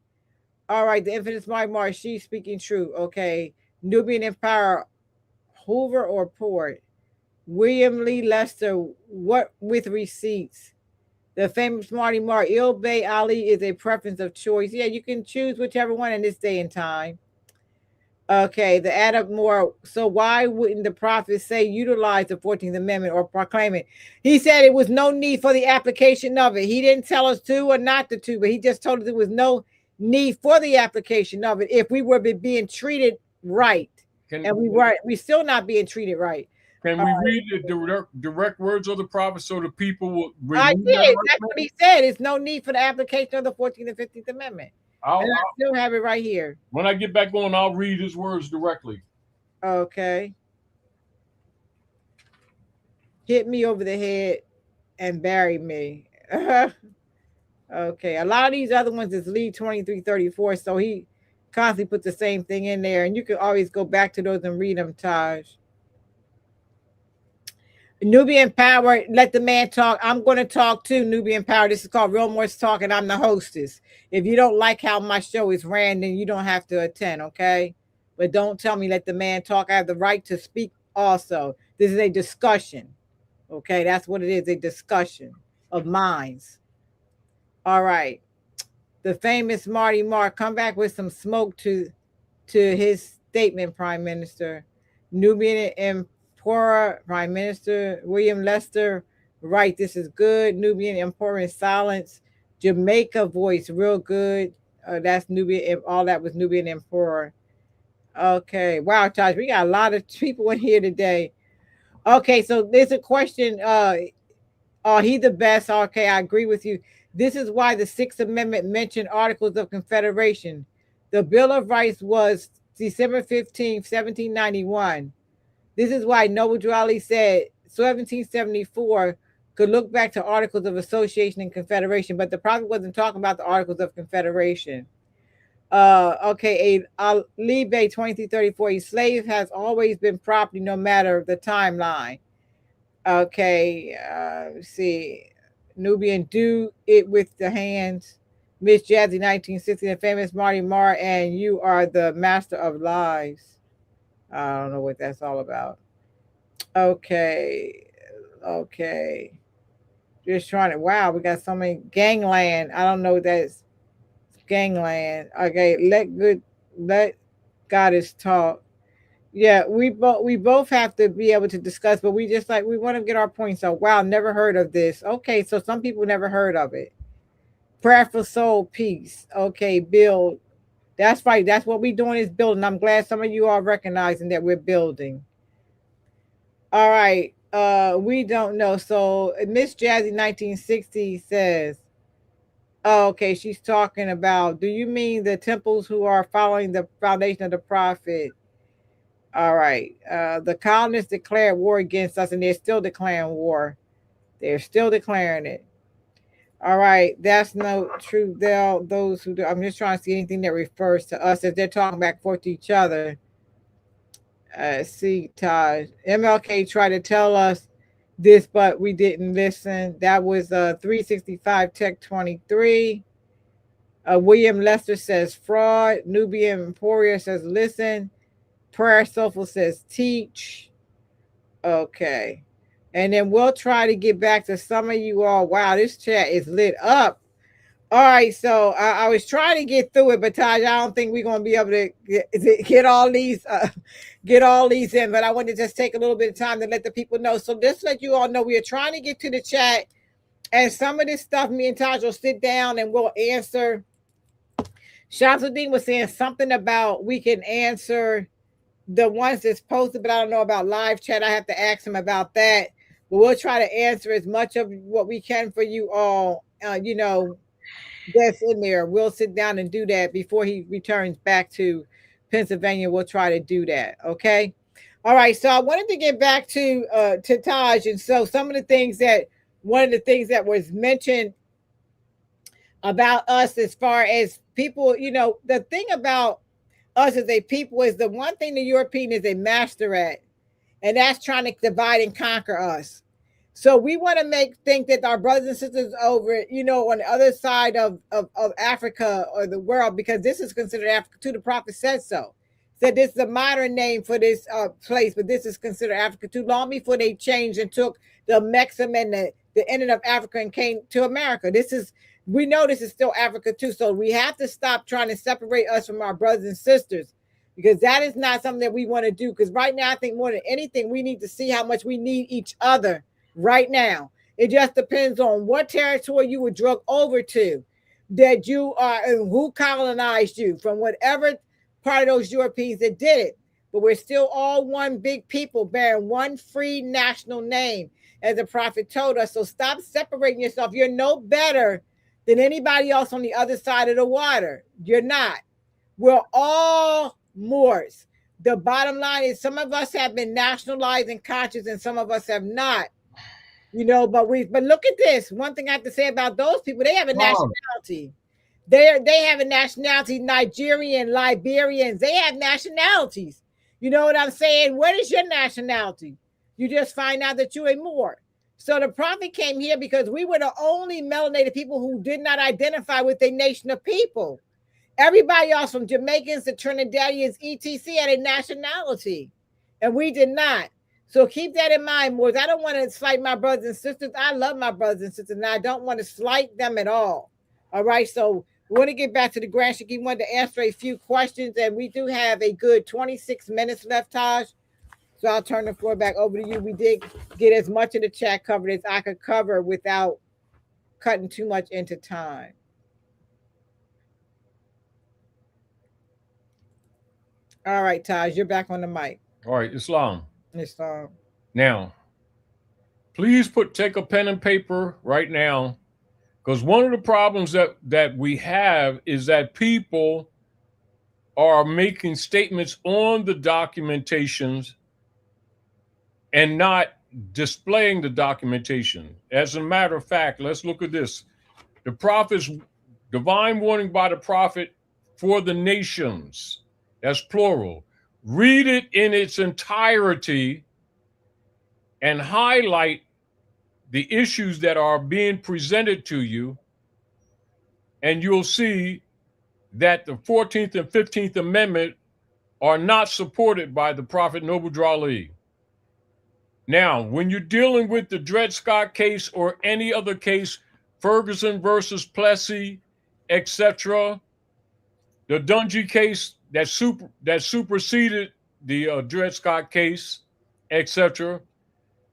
All right. The infamous Marty she's speaking true. Okay. Nubian Empire, Hoover or Port. William Lee Lester, what with receipts? The famous Marty Marr, Ilbay Ali is a preference of choice. Yeah, you can choose whichever one in this day and time. Okay, the Adam Moore. So why wouldn't the prophet say utilize the 14th Amendment or proclaim it? He said it was no need for the application of it. He didn't tell us to or not to, but he just told us there was no need for the application of it if we were being treated right. We're still not being treated right. Can we read the direct words of the prophet so the people will I did. That's what he said. It's no need for the application of the 14th and 15th Amendment. I still have it right here. When I get back on, I'll read his words directly. Okay. Hit me over the head and bury me. Okay. A lot of these other ones is Lee 2334. So he constantly puts the same thing in there. And you can always go back to those and read them, Taj. Nubian Power, let the man talk. I'm going to talk too, Nubian Power. This is called Real Morse Talk, and I'm the hostess. If you don't like how my show is ran, then you don't have to attend, okay? But don't tell me let the man talk. I have the right to speak also. This is a discussion, okay? That's what it is, a discussion of minds. All right. The famous Marty Marr, come back with some smoke to his statement, Prime Minister. Nubian and Prime Minister William Lester, right? This is good. Nubian Emperor in silence. Jamaica voice, real good. That's Nubian. All that was Nubian Emperor. Okay. Wow, Taj, we got a lot of people in here today. Okay, so there's a question. He the best? Okay, I agree with you. This is why the Sixth Amendment mentioned Articles of Confederation. The Bill of Rights was December 15th, 1791. This is why Noble Drew Ali said 1774 could look back to Articles of Association and Confederation, but the prophet wasn't talking about the Articles of Confederation. Okay, Ali Bay 2334, a slave has always been property no matter the timeline. Okay, let's see. Nubian, do it with the hands. Miss Jazzy 1960, the famous Marty Marr, and you are the master of lies. I don't know what that's all about. Okay. Just trying to. Wow, we got so many gangland. I don't know what that's gangland. Okay, let Goddess talk. Yeah, we both have to be able to discuss, but we want to get our points out. Wow, never heard of this. Okay, so some people never heard of it. Prayer for soul peace. Okay, build. That's right. That's what we're doing is building. I'm glad some of you are recognizing that we're building. All right. We don't know. So Miss Jazzy 1960 says, oh, okay, she's talking about, do you mean the temples who are following the foundation of the prophet? All right. The colonists declared war against us, and they're still declaring war. They're still declaring it. All right, that's no true. Those who do. I'm just trying to see anything that refers to us. If they're talking back forth to each other. See, Taj. MLK tried to tell us this, but we didn't listen. That was 365 Tech 23. William Lester says fraud. Nubian Emporia says listen. Prayer Soulful says teach. Okay. And then we'll try to get back to some of you all. Wow, this chat is lit up. All right, so I was trying to get through it, but Taj, I don't think we're going to be able to get all these in. But I want to just take a little bit of time to let the people know. So just let you all know, we are trying to get to the chat, and some of this stuff, me and Taj will sit down and we'll answer. Shamsuddin was saying something about we can answer the ones that's posted, but I don't know about live chat. I have to ask him about that. But we'll try to answer as much of what we can for you all. That's in there. We'll sit down and do that before he returns back to Pennsylvania. We'll try to do that. Okay. All right. So I wanted to get back to Taj. And so one of the things that was mentioned about us as far as people, the thing about us as a people is the one thing the European is a master at, and that's trying to divide and conquer us. So we want to think that our brothers and sisters over, on the other side of Africa or the world, because this is considered Africa too. The prophet said so. Said this is a modern name for this place, but this is considered Africa too. Long before they changed and took the Mexican and the ending of Africa and came to America. We know this is still Africa too. So we have to stop trying to separate us from our brothers and sisters, because that is not something that we want to do. Because right now, I think more than anything, we need to see how much we need each other. Right now, it just depends on what territory you were drug over to, that you are, and who colonized you from whatever part of those Europeans that did it. But we're still all one big people bearing one free national name, as the prophet told us. So stop separating yourself. You're no better than anybody else on the other side of the water. You're not. We're all Moors. The bottom line is some of us have been nationalized and conscious, and some of us have not. But look at this. One thing I have to say about those people, they have a nationality. They have a nationality. Nigerian, Liberians, they have nationalities. You know what I'm saying? What is your nationality? You just find out that you're a Moor. So the prophet came here because we were the only melanated people who did not identify with a nation of people. Everybody else, from Jamaicans to Trinidadians, etc., had a nationality, and we did not. So keep that in mind, Moors. I don't want to slight my brothers and sisters. I love my brothers and sisters, and I don't want to slight them at all. All right, so we want to get back to the Grand Shiki. We wanted to answer a few questions, and we do have a good 26 minutes left, Taj. So I'll turn the floor back over to you. We did get as much of the chat covered as I could cover without cutting too much into time. All right, Taj, you're back on the mic. All right, Islam. Islam. Now, please take a pen and paper right now, because one of the problems that we have is that people are making statements on the documentations and not displaying the documentation. As a matter of fact, let's look at this. The prophet's divine warning by the prophet for the nations. That's plural. Read it in its entirety and highlight the issues that are being presented to you, and you'll see that the 14th and 15th Amendment are not supported by the Prophet Noble Drawlee. Now, when you're dealing with the Dred Scott case or any other case, Ferguson versus Plessy, etc., the Dungy case that superseded the Dred Scott case, etc.,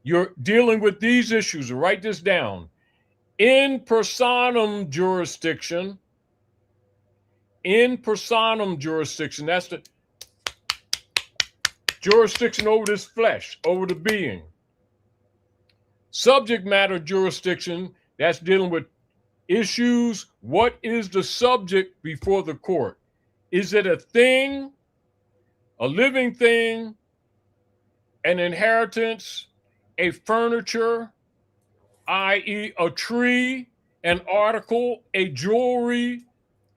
you're dealing with these issues. Write this down. In personam jurisdiction, that's the jurisdiction over this flesh, over the being. Subject matter jurisdiction, that's dealing with issues. What is the subject before the court? Is it a thing, a living thing, an inheritance, a furniture, i.e. a tree, an article, a jewelry,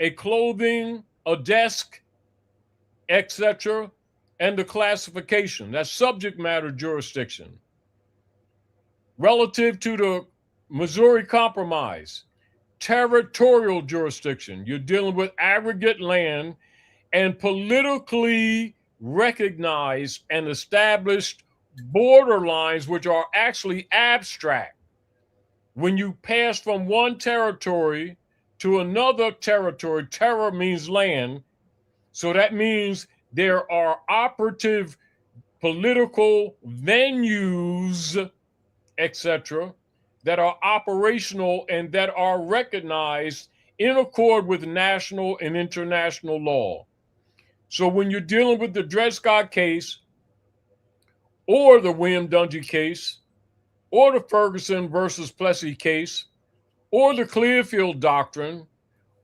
a clothing, a desk, etc., and the classification? That's subject matter jurisdiction. Relative to the Missouri Compromise, territorial jurisdiction. You're dealing with aggregate land and politically recognized and established border lines, which are actually abstract. When you pass from one territory to another territory, terra means land. So that means there are operative political venues, etc., that are operational and that are recognized in accord with national and international law. So when you're dealing with the Dred Scott case or the William Dungy case or the Ferguson versus Plessy case or the Clearfield Doctrine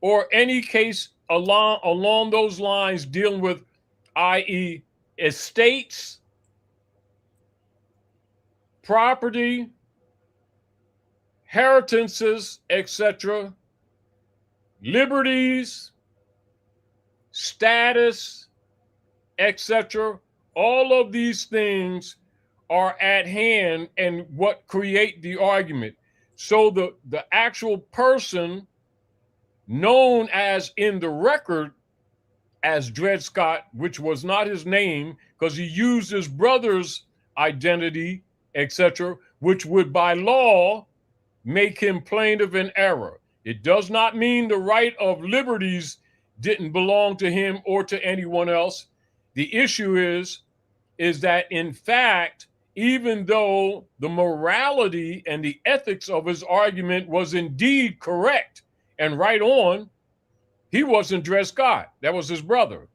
or any case along those lines dealing with, i.e., estates, property, inheritances, etc., liberties, status, etc., all of these things are at hand and what create the argument. So the actual person known as in the record as Dred Scott, which was not his name because he used his brother's identity, etc., which would by law make him plaintiff in error. It does not mean the right of liberties didn't belong to him or to anyone else. The issue is that in fact, even though the morality and the ethics of his argument was indeed correct and right on, he wasn't Dred Scott. That was his brother.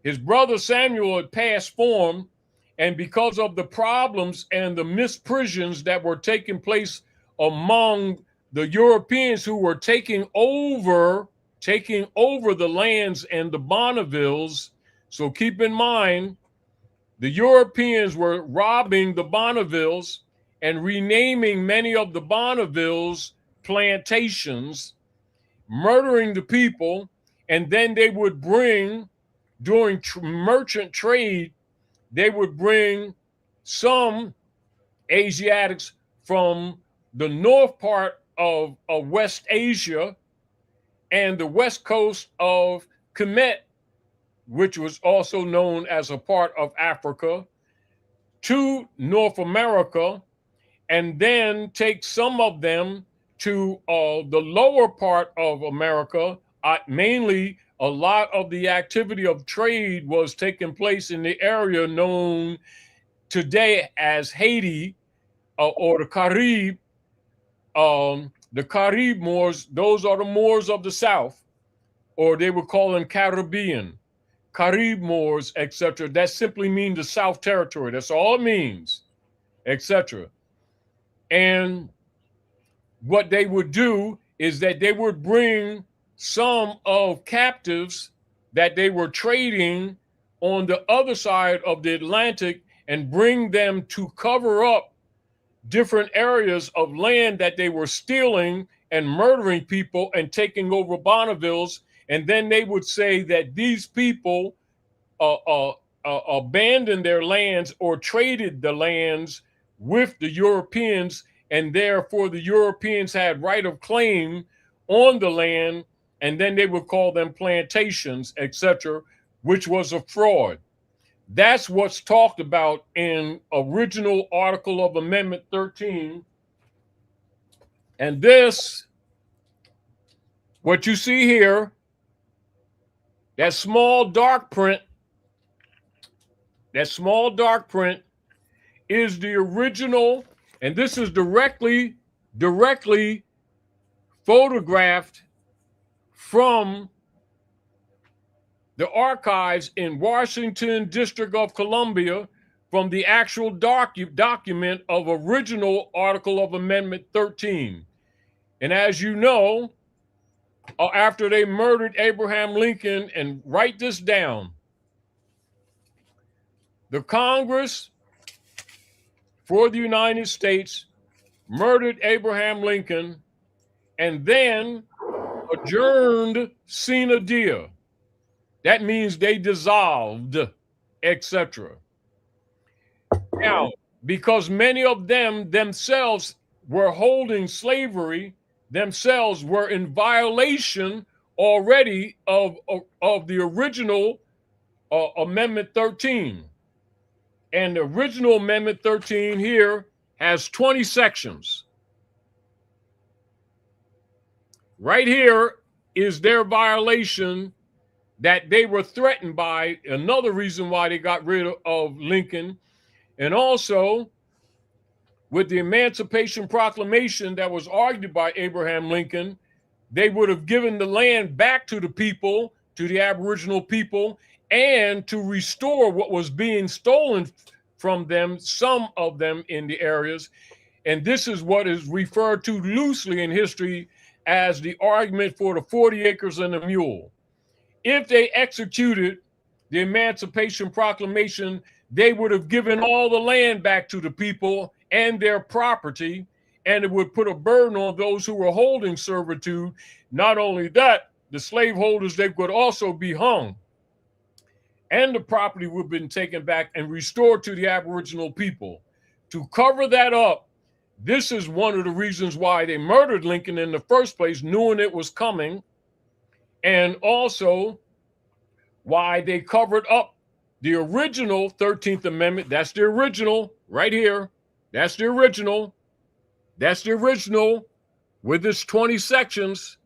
His brother Samuel had passed form, and because of the problems and the misprisions that were taking place among the Europeans who were taking over the lands and the Bonnevilles. So keep in mind, the Europeans were robbing the Bonnevilles and renaming many of the Bonnevilles plantations, murdering the people, and then they would bring, during merchant trade, they would bring some Asiatics from the north part of West Asia and the west coast of Kemet, which was also known as a part of Africa, to North America, and then take some of them to the lower part of America. Mainly, a lot of the activity of trade was taking place in the area known today as Haiti or the Caribe. The Caribe Moors, those are the Moors of the South, or they would call them Caribbean, Caribe Moors, etc. That simply means the South Territory. That's all it means, etc. And what they would do is that they would bring some of captives that they were trading on the other side of the Atlantic and bring them to cover up different areas of land that they were stealing and murdering people and taking over Bonnevilles. And then they would say that these people abandoned their lands or traded the lands with the Europeans, and therefore the Europeans had right of claim on the land, and then they would call them plantations, etc., which was a fraud. That's what's talked about in original article of Amendment 13. And this, what you see here, that small dark print is the original, and this is directly photographed from the archives in Washington, District of Columbia, from the actual document of original Article of Amendment 13. And as you know, after they murdered Abraham Lincoln, and write this down, the Congress for the United States murdered Abraham Lincoln and then adjourned sine die. That means they dissolved, etc. Now, because many of them themselves were holding slavery, themselves were in violation already of the original Amendment 13. And the original Amendment 13 here has 20 sections. Right here is their violation that they were threatened by, another reason why they got rid of Lincoln. And also, with the Emancipation Proclamation that was argued by Abraham Lincoln, they would have given the land back to the people, to the Aboriginal people, and to restore what was being stolen from them, some of them in the areas. And this is what is referred to loosely in history as the argument for the 40 acres and a mule. If they executed the Emancipation Proclamation, they would have given all the land back to the people and their property, and it would put a burden on those who were holding servitude. Not only that, the slaveholders, they could also be hung, and the property would have been taken back and restored to the Aboriginal people. To cover that up, this is one of the reasons why they murdered Lincoln in the first place, knowing it was coming, and also why they covered up the original 13th Amendment. That's the original right here. That's the original. That's the original with its 20 sections.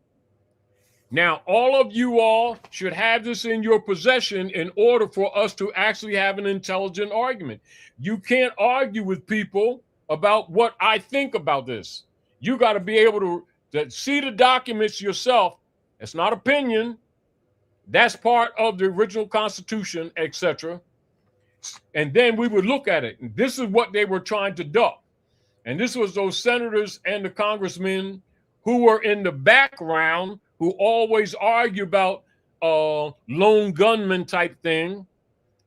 Now, all of you all should have this in your possession in order for us to actually have an intelligent argument. You can't argue with people about what I think about this. You got to be able to see the documents yourself. It's not opinion. That's part of the original Constitution, etc. And then we would look at it. And this is what they were trying to duck. And this was those senators and the congressmen who were in the background, who always argue about lone gunman type thing,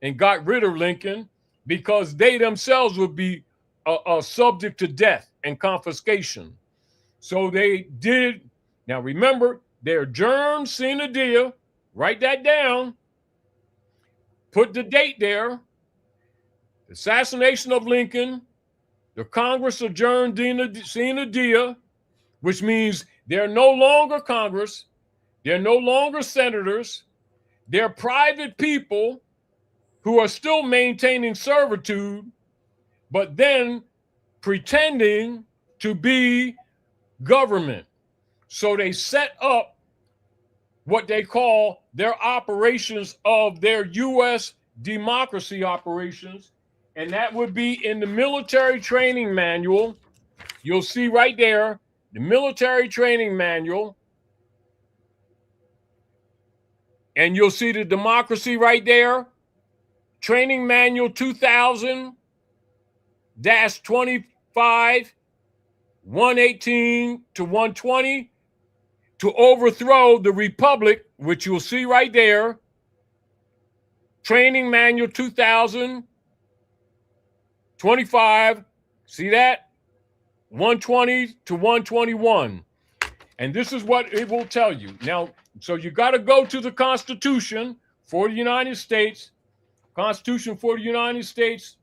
and got rid of Lincoln because they themselves would be subject to death and confiscation. So they did. Now remember, they adjourned sine die. Write that down. Put the date there. Assassination of Lincoln. The Congress adjourned sine die, which means they're no longer Congress. They're no longer senators. They're private people who are still maintaining servitude, but then pretending to be government. So they set up what they call their operations of their U.S. democracy operations, and that would be in the military training manual. You'll see right there, the military training manual, and you'll see the democracy right there, training manual 2000-25, 118 to 120, to overthrow the republic, which you'll see right there, training manual 2000-25, see that? 120 to 121. And this is what it will tell you. Now, so you got to go to the Constitution for the United States. Constitution for the United States.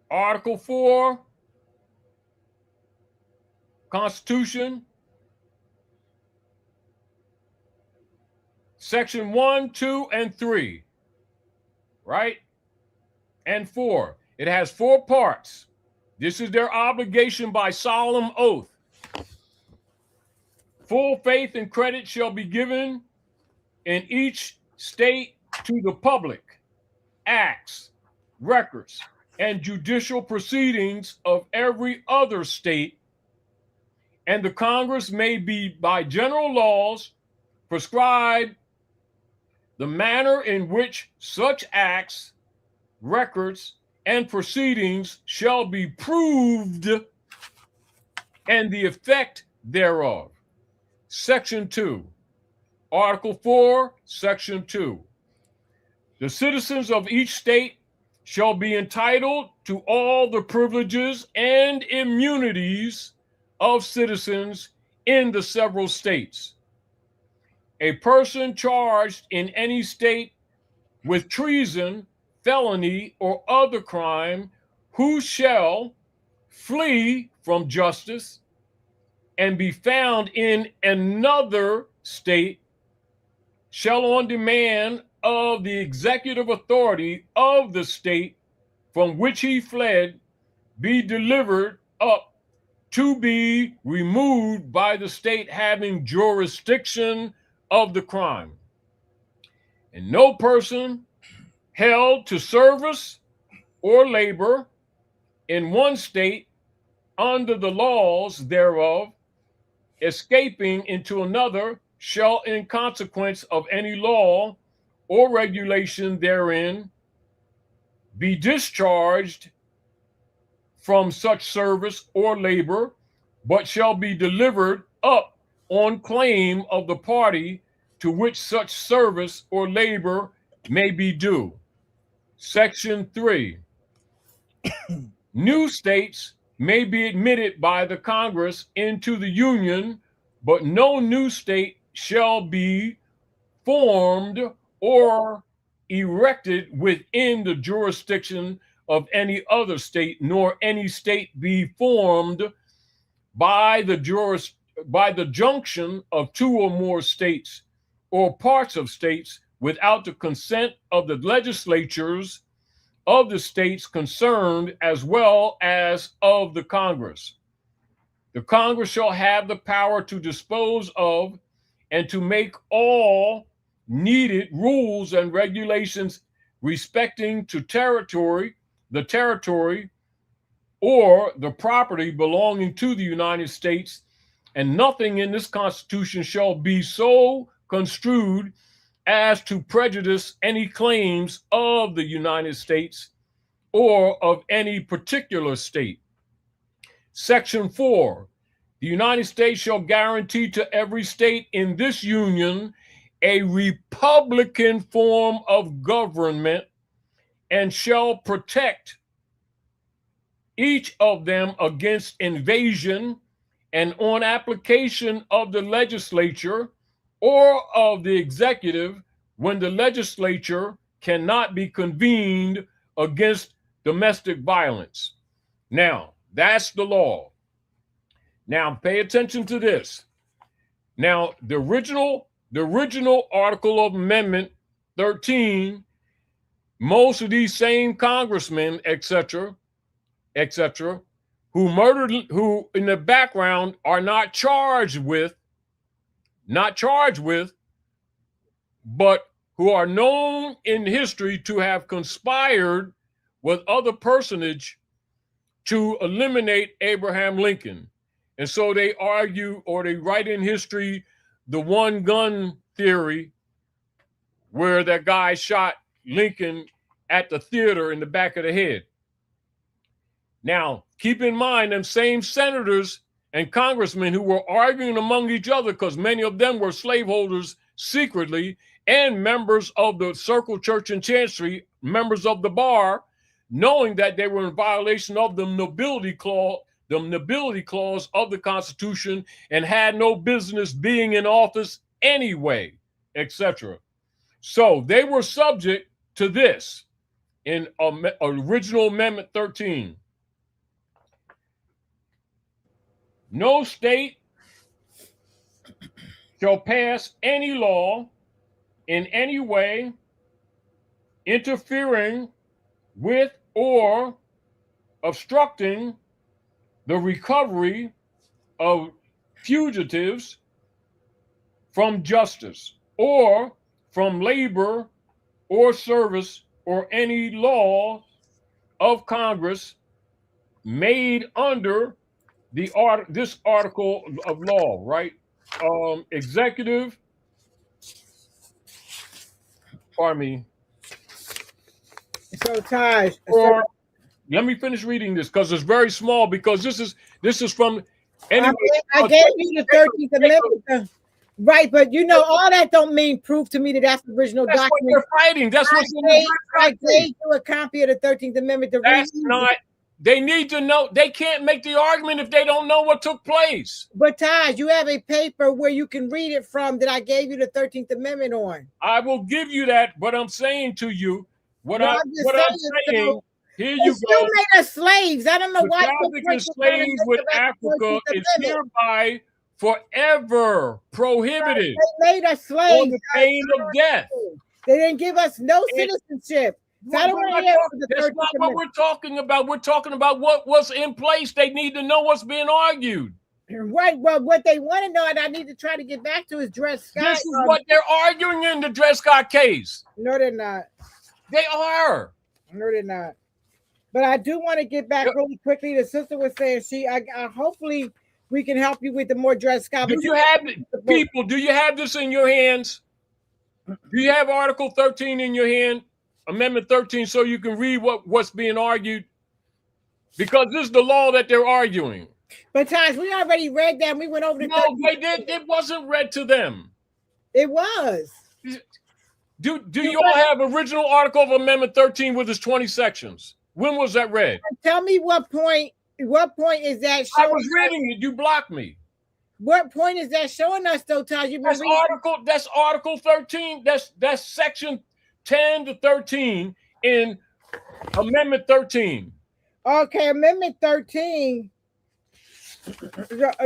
Article 4. Constitution. Section 1, 2, and 3. Right? And 4. It has 4 parts. This is their obligation by solemn oath. Full faith and credit shall be given in each state to the public, acts, records, and judicial proceedings of every other state, and the Congress may be by general laws prescribe the manner in which such acts, records, and proceedings shall be proved and the effect thereof. Section 2, Article 4, Section 2. The citizens of each state shall be entitled to all the privileges and immunities of citizens in the several states. A person charged in any state with treason, felony, or other crime, who shall flee from justice and be found in another state shall, on demand of the executive authority of the state from which he fled, be delivered up to be removed by the state having jurisdiction of the crime. And no person held to service or labor in one state under the laws thereof, escaping into another, shall, in consequence of any law or regulation therein, be discharged from such service or labor, but shall be delivered up on claim of the party to which such service or labor may be due. Section 3. New states may be admitted by the Congress into the Union, but no new state shall be formed or erected within the jurisdiction of any other state, nor any state be formed by the junction of two or more states or parts of states without the consent of the legislatures of the states concerned, as well as of the Congress. The Congress shall have the power to dispose of and to make all needed rules and regulations respecting to the territory or the property belonging to the United States, and nothing in this Constitution shall be so construed as to prejudice any claims of the United States or of any particular state. Section 4. The United States shall guarantee to every state in this union a republican form of government, and shall protect each of them against invasion, and on application of the legislature or of the executive, when the legislature cannot be convened, against domestic violence. Now, that's the law. Now, pay attention to this. Now, the original article of Amendment 13, most of these same congressmen, etc., who in the background are not charged with, but who are known in history to have conspired with other personage to eliminate Abraham Lincoln. And so they argue, or they write in history, the one gun theory, where that guy shot Lincoln at the theater in the back of the head. Now, keep in mind, them same senators and congressmen who were arguing among each other, because many of them were slaveholders secretly and members of the Circle Church and Chancery, members of the bar, knowing that they were in violation of the nobility clause of the Constitution and had no business being in office anyway, etc. So they were subject to this in original Amendment 13. No state shall pass any law in any way interfering with or obstructing the recovery of fugitives from justice or from labor or service, or any law of Congress made under this article of law, right? Executive, pardon me. So, Taj, Or, let me finish reading this because it's very small, because this is from, anyway. I gave you the 13th Amendment. Right, but you know, all that don't mean proof to me that that's the original That's document. what they're fighting. That's what's in the I gave you a copy of the 13th Amendment to read. That's not, they need to know. They can't make the argument if they don't know what took place. But Taj, you have a paper where you can read it from that I gave you the 13th Amendment on. I will give you that, but I'm saying to you, what I'm saying, So Here They you still go. made us slaves. I don't know The why. traffic in slaves with Africa is hereby forever prohibited They made us on slaves. the pain of death. They didn't give us no And citizenship. So I don't want to hear the that's 13th not what Amendment. we're talking about. We're talking about what's in place. They need to know what's being argued. Right. Well, what they want to know, and I need to try to get back to, is Dred Scott. This is what they're arguing in the Dred Scott case. No, they're not. They are. No, they're not. But I do want to get back really quickly. The sister was saying I hopefully we can help you with the more Dred Scott. Do you have people? Do you have this in your hands? Do you have Article 13 in your hand, Amendment 13, so you can read what's being argued? Because this is the law that they're arguing. But Taj, we already read that. And we went over the. No, they did. It wasn't read to them. It was. Do you all have original Article of Amendment 13 with its 20 sections? When was that read? Tell me what point. What point is that showing? I was reading it. You blocked me. What point is that showing us, though, Taj? That's Article 13. That's Section 10 to 13 in Amendment 13. Okay, Amendment 13.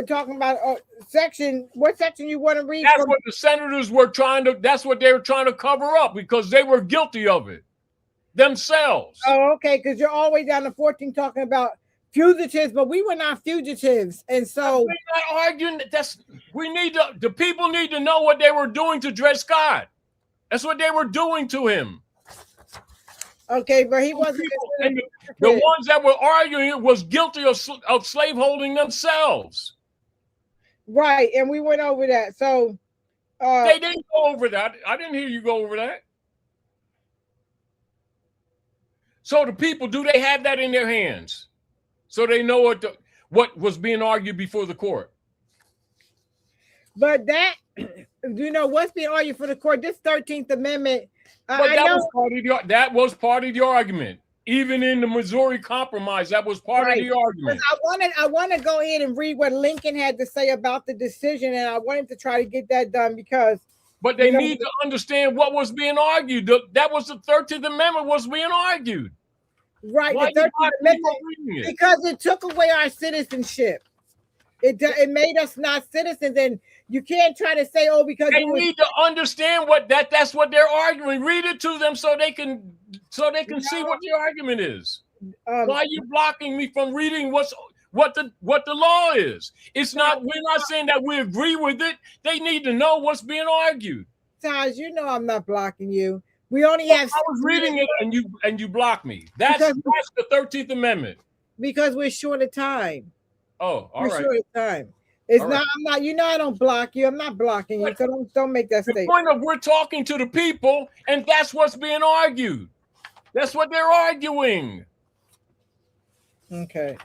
Talking about section. What section you want to read? That's what the senators were trying to. That's what they were trying to cover up because they were guilty of it themselves. Oh, okay. Because you're all the way down to 14 talking about fugitives, but we were not fugitives, and so we're not arguing. The people need to know what they were doing to Dred Scott. That's what they were doing to him. Okay, but he wasn't. The ones that were arguing it was guilty of slaveholding themselves. Right, and we went over that. So they didn't go over that. I didn't hear you go over that. So the people, do they have that in their hands? So they know what was being argued before the court? But that, you know, what's being argued for the court, this 13th Amendment. But that was part of the argument. Even in the Missouri Compromise, that was part of the argument. I want to go in and read what Lincoln had to say about the decision, and I wanted to try to get that done because. But they need to understand what was being argued. That was the 13th Amendment was being argued. Right, the 13th Amendment, because it took away our citizenship. It made us not citizens, and you can't try to say, "Oh, because they need to understand that's what they're arguing." Read it to them so they can see what the argument is. Why are you blocking me from reading what the law is? It's not. We're not saying that we agree with it. They need to know what's being argued. Taj, you know I'm not blocking you. We only have. I was reading it, and you blocked me. That's the 13th Amendment. Because we're short of time. Oh, all right. We're short of time. It's all not. Right. I'm not. You know, I don't block you. I'm not blocking you. So don't make that statement. The point of we're talking to the people, and that's what's being argued. That's what they're arguing. Okay.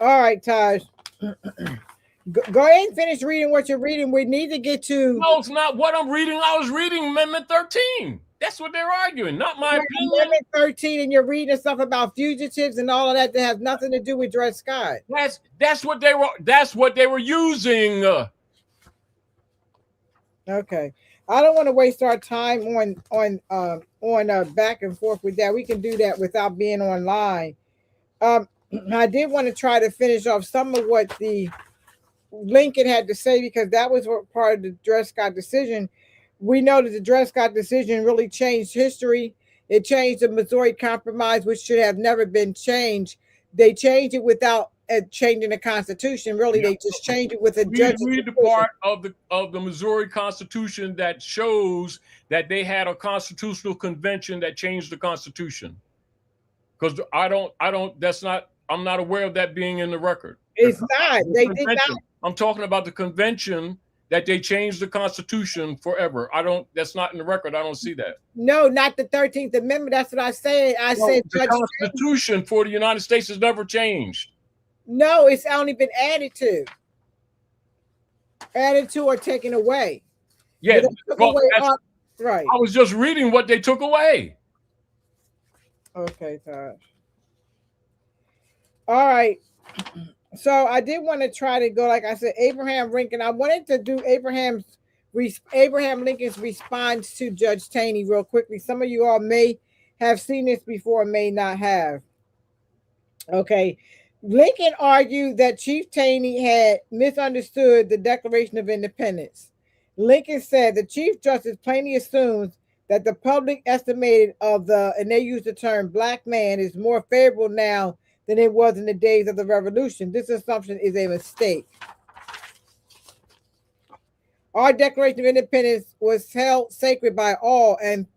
All right, Taj. Go ahead and finish reading what you're reading. We need to get to. No, it's not what I'm reading. I was reading Amendment 13. That's what they're arguing, not my opinion. Amendment 13, and you're reading stuff about fugitives and all of that has nothing to do with Dred Scott. That's what they were. That's what they were using. Okay, I don't want to waste our time on back and forth with that. We can do that without being online. I did want to try to finish off some of what the Lincoln had to say because that was part of the Dred Scott decision. We know that the Dred Scott decision really changed history. It changed the Missouri Compromise, which should have never been changed. They changed it without changing the Constitution. Really, they just changed it with a judge. Read the part of the Missouri Constitution that shows that they had a constitutional convention that changed the Constitution. Because I'm not aware of that being in the record. It's not. They did not. I'm talking about the convention that they changed the Constitution forever. That's not in the record. I don't see that. No, not the 13th Amendment. That's what I said. Said the Constitution for the United States has never changed. No, it's only been added to or taken away. Yeah, right. I was just reading what they took away. Okay, Todd. All right. So I did want to try to go, like I said, Abraham Lincoln. I wanted to do Abraham Lincoln's response to Judge Taney real quickly. Some of you all may have seen this before, may not have. Okay. Lincoln argued that Chief Taney had misunderstood the Declaration of Independence. Lincoln said the Chief Justice plainly assumes that the public estimated of the, and they use the term black man, is more favorable now than it was in the days of the Revolution. This assumption is a mistake. Our Declaration of Independence was held sacred by all and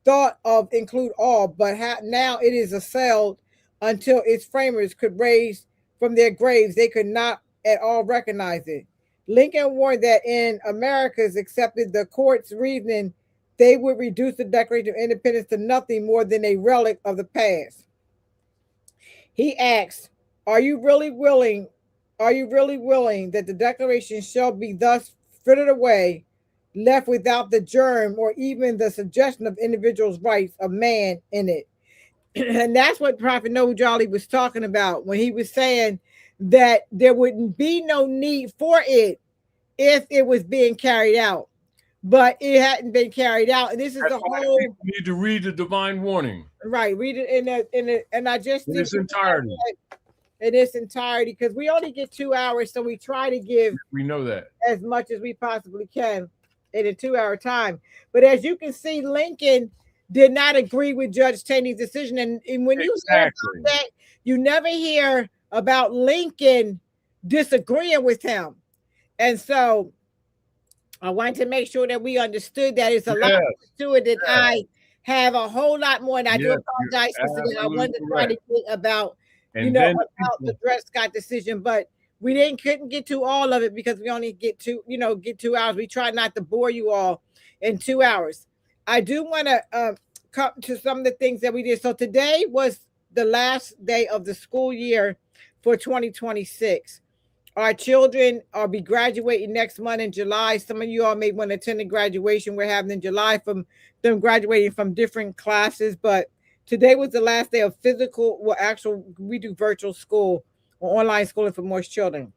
thought of include all, but now it is assailed until its framers could raise from their graves. They could not at all recognize it. Lincoln warned that in America's accepted the court's reasoning, they would reduce the Declaration of Independence to nothing more than a relic of the past. He asked, Are you really willing that the Declaration shall be thus frittered away, left without the germ or even the suggestion of individuals' rights of man in it? And that's what Prophet Noah Jolly was talking about when he was saying that there wouldn't be no need for it if it was being carried out. But it hadn't been carried out. And this is That's the why whole people need to read the divine warning right. Read it and I just in its entirety. In its entirety, because we only get 2 hours, so we try to give We know that. as much as we possibly can in a 2 hour time. But as you can see, Lincoln did not agree with Judge Taney's decision. And when you hear about that, you never hear about Lincoln disagreeing with him. And so I wanted to make sure that we understood that it's a lot to it that I have a whole lot more. And I do apologize for that. I wanted to try to get about, about the Dred Scott decision, but we couldn't get to all of it because we only get 2 hours. We try not to bore you all in 2 hours. I do want to come to some of the things that we did. So today was the last day of the school year for 2026. Our children will be graduating next month in July. Some of you all may want to attend the graduation we're having in July from them graduating from different classes. But today was the last day of we do virtual school or online schooling for most children.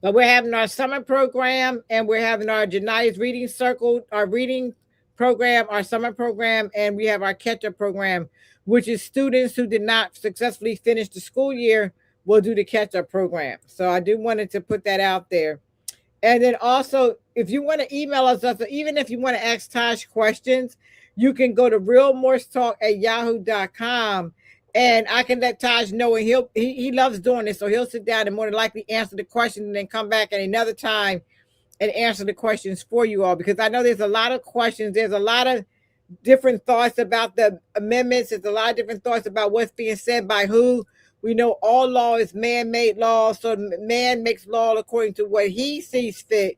But we're having our summer program and we're having our Janai's reading circle, our reading program, our summer program, and we have our catch-up program, which is students who did not successfully finish the school year will do the catch-up program. So I do wanted to put that out there. And then also, if you want to email us, even if you want to ask Taj questions, you can go to realmorsetalk@yahoo.com and I can let Taj know, and he loves doing this, so he'll sit down and more than likely answer the question and then come back at another time and answer the questions for you all, because I know there's a lot of questions. There's a lot of different thoughts about the amendments. There's a lot of different thoughts about what's being said by who. We know all law is man-made law, so man makes law according to what he sees fit,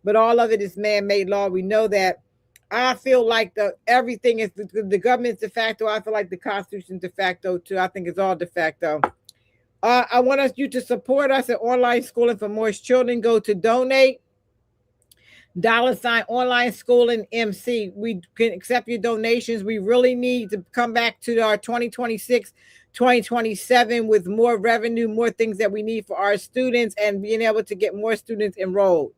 but all of it is man-made law. We know that. I feel like everything is the government's de facto. I feel like the Constitution's de facto too. I think it's all de facto. I want you to support us at online schooling for more children. Go to donate. $online schooling MC. We can accept your donations. We really need to come back to our 2026 2027 with more revenue, more things that we need for our students and being able to get more students enrolled.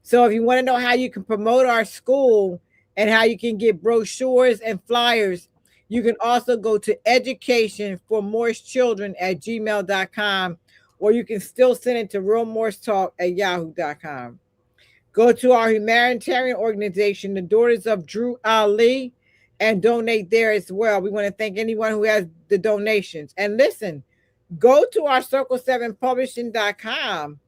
So if you want to know how you can promote our school and how you can get brochures and flyers, you can also go to educationformorschildren@gmail.com, or you can still send it to realmorsetalk@yahoo.com. Go to our humanitarian organization, the Daughters of Drew Ali, and donate there as well. We want to thank anyone who has the donations. And listen, go to our circle7publishing.com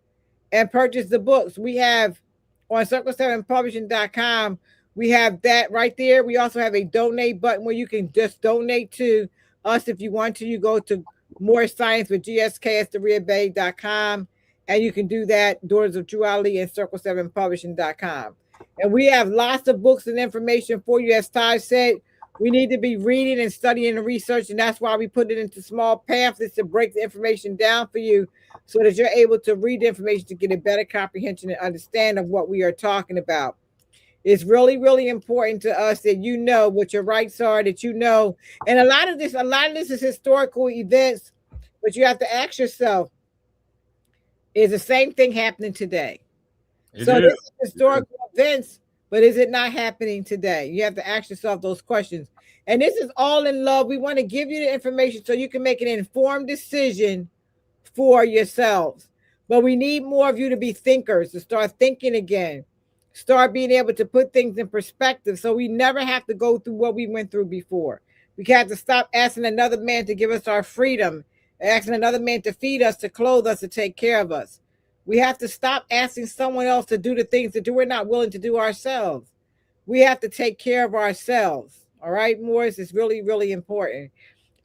and purchase the books. We have on circle7publishing.com, we have that right there. We also have a donate button where you can just donate to us if you want to. You go to More Science with GSK at Durriyyah.com, and you can do that, Daughters of Drew Ali and circle7publishing.com. And we have lots of books and information for you. As Ty said, we need to be reading and studying and research, and that's why we put it into small pamphlets to break the information down for you so that you're able to read the information to get a better comprehension and understand of what we are talking about. It's really, really important to us that you know what your rights are, that you know. And a lot of this is historical events, but you have to ask yourself, is the same thing happening today? So this is historical events, But is it not happening today? You have to ask yourself those questions. And this is all in love. We want to give you the information so you can make an informed decision for yourselves. But we need more of you to be thinkers, to start thinking again, start being able to put things in perspective so we never have to go through what we went through before. We have to stop asking another man to give us our freedom, asking another man to feed us, to clothe us, to take care of us. We have to stop asking someone else to do the things that we're not willing to do ourselves. We have to take care of ourselves. All right, Morris, it's really, really important.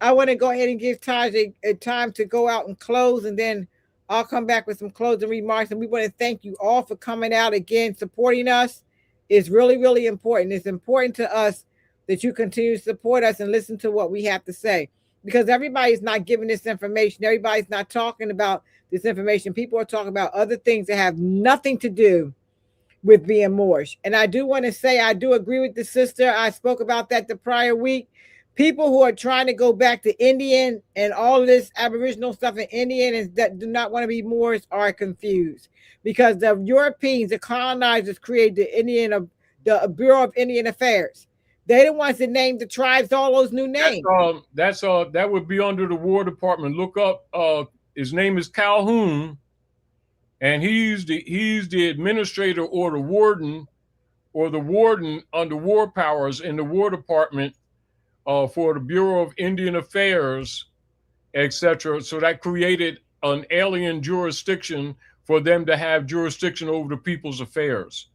I want to go ahead and give Taj a time to go out and close, and then I'll come back with some closing remarks. And we want to thank you all for coming out again, supporting us. It's really, really important. It's important to us that you continue to support us and listen to what we have to say, because everybody's not giving this information. Everybody's not talking about this information. People are talking about other things that have nothing to do with being Moorish. And I do want to say, I do agree with the sister. I spoke about that the prior week. People who are trying to go back to Indian and all of this Aboriginal stuff in Indian and that do not want to be Moors are confused, because the Europeans, the colonizers, created the Bureau of Indian Affairs. They're the ones that named the tribes all those new names. That would be under the War Department. Look up. His name is Calhoun, and he's the administrator or the warden under war powers in the War Department for the Bureau of Indian Affairs, etc. So that created an alien jurisdiction for them to have jurisdiction over the people's affairs.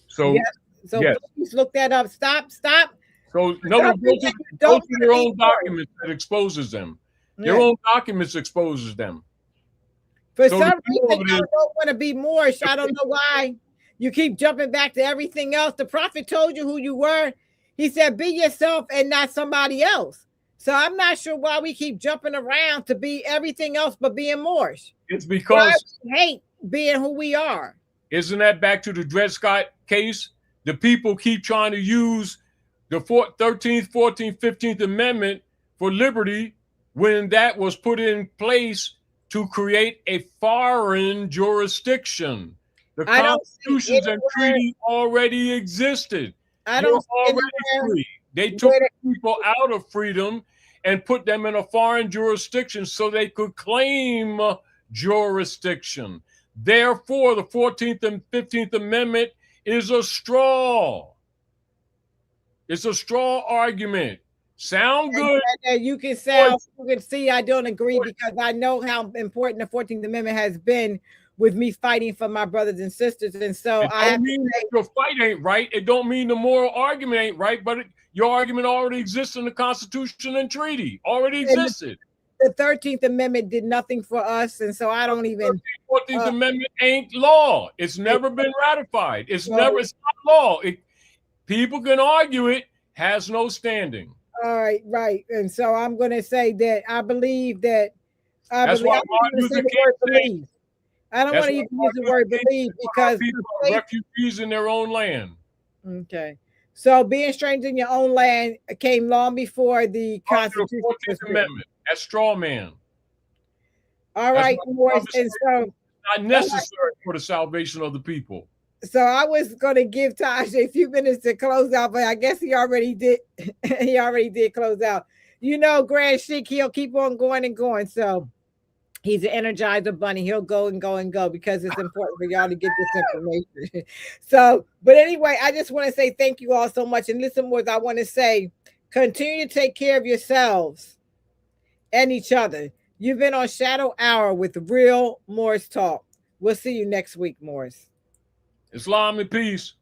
So yes. So yes. Please look that up. Stop. So no, go to their own documents that exposes them. Their own documents exposes them. For some reason, you don't want to be Moorish. I don't know why. You keep jumping back to everything else. The prophet told you who you were. He said, be yourself and not somebody else. So I'm not sure why we keep jumping around to be everything else but being Moorish. It's because we hate being who we are. Isn't that back to the Dred Scott case? The people keep trying to use the 13th, 14th, 15th Amendment for liberty when that was put in place to create a foreign jurisdiction. The constitutions and treaties already existed. I don't already free. They took people out of freedom and put them in a foreign jurisdiction so they could claim jurisdiction. Therefore, the 14th and 15th Amendment is a straw. It's a straw argument. Sound good? You can see I don't agree, because I know how important the 14th Amendment has been with me fighting for my brothers and sisters. And so I have mean that your fight ain't right. It don't mean the moral argument ain't right, but your argument already exists in the Constitution and treaty. Already existed. The 13th Amendment did nothing for us, and so I don't even. The 14th Amendment ain't law. It's never been ratified. It's not law. People can argue it, has no standing. All right, right. And so I'm going to say that I believe that. That's why Martin Luther King said. I don't want to even use the word believe, because people are refugees in their own land. Okay. So being strangers in your own land came long before the Constitution. The 14th Amendment. That's straw man. All right, Morris. And so not necessary for the salvation of the people. So I was going to give Taj a few minutes to close out, but I guess he already did. He already did close out. You know, Grand Sheik, he'll keep on going and going. So he's an energizer bunny. He'll go and go and go, because it's important for y'all to get this information. So, but anyway, I just want to say thank you all so much. And listen, Morris, I want to say, continue to take care of yourselves and each other. You've been on Shadow Hour with Real Morris Talk. We'll see you next week, Morris. Islam and peace.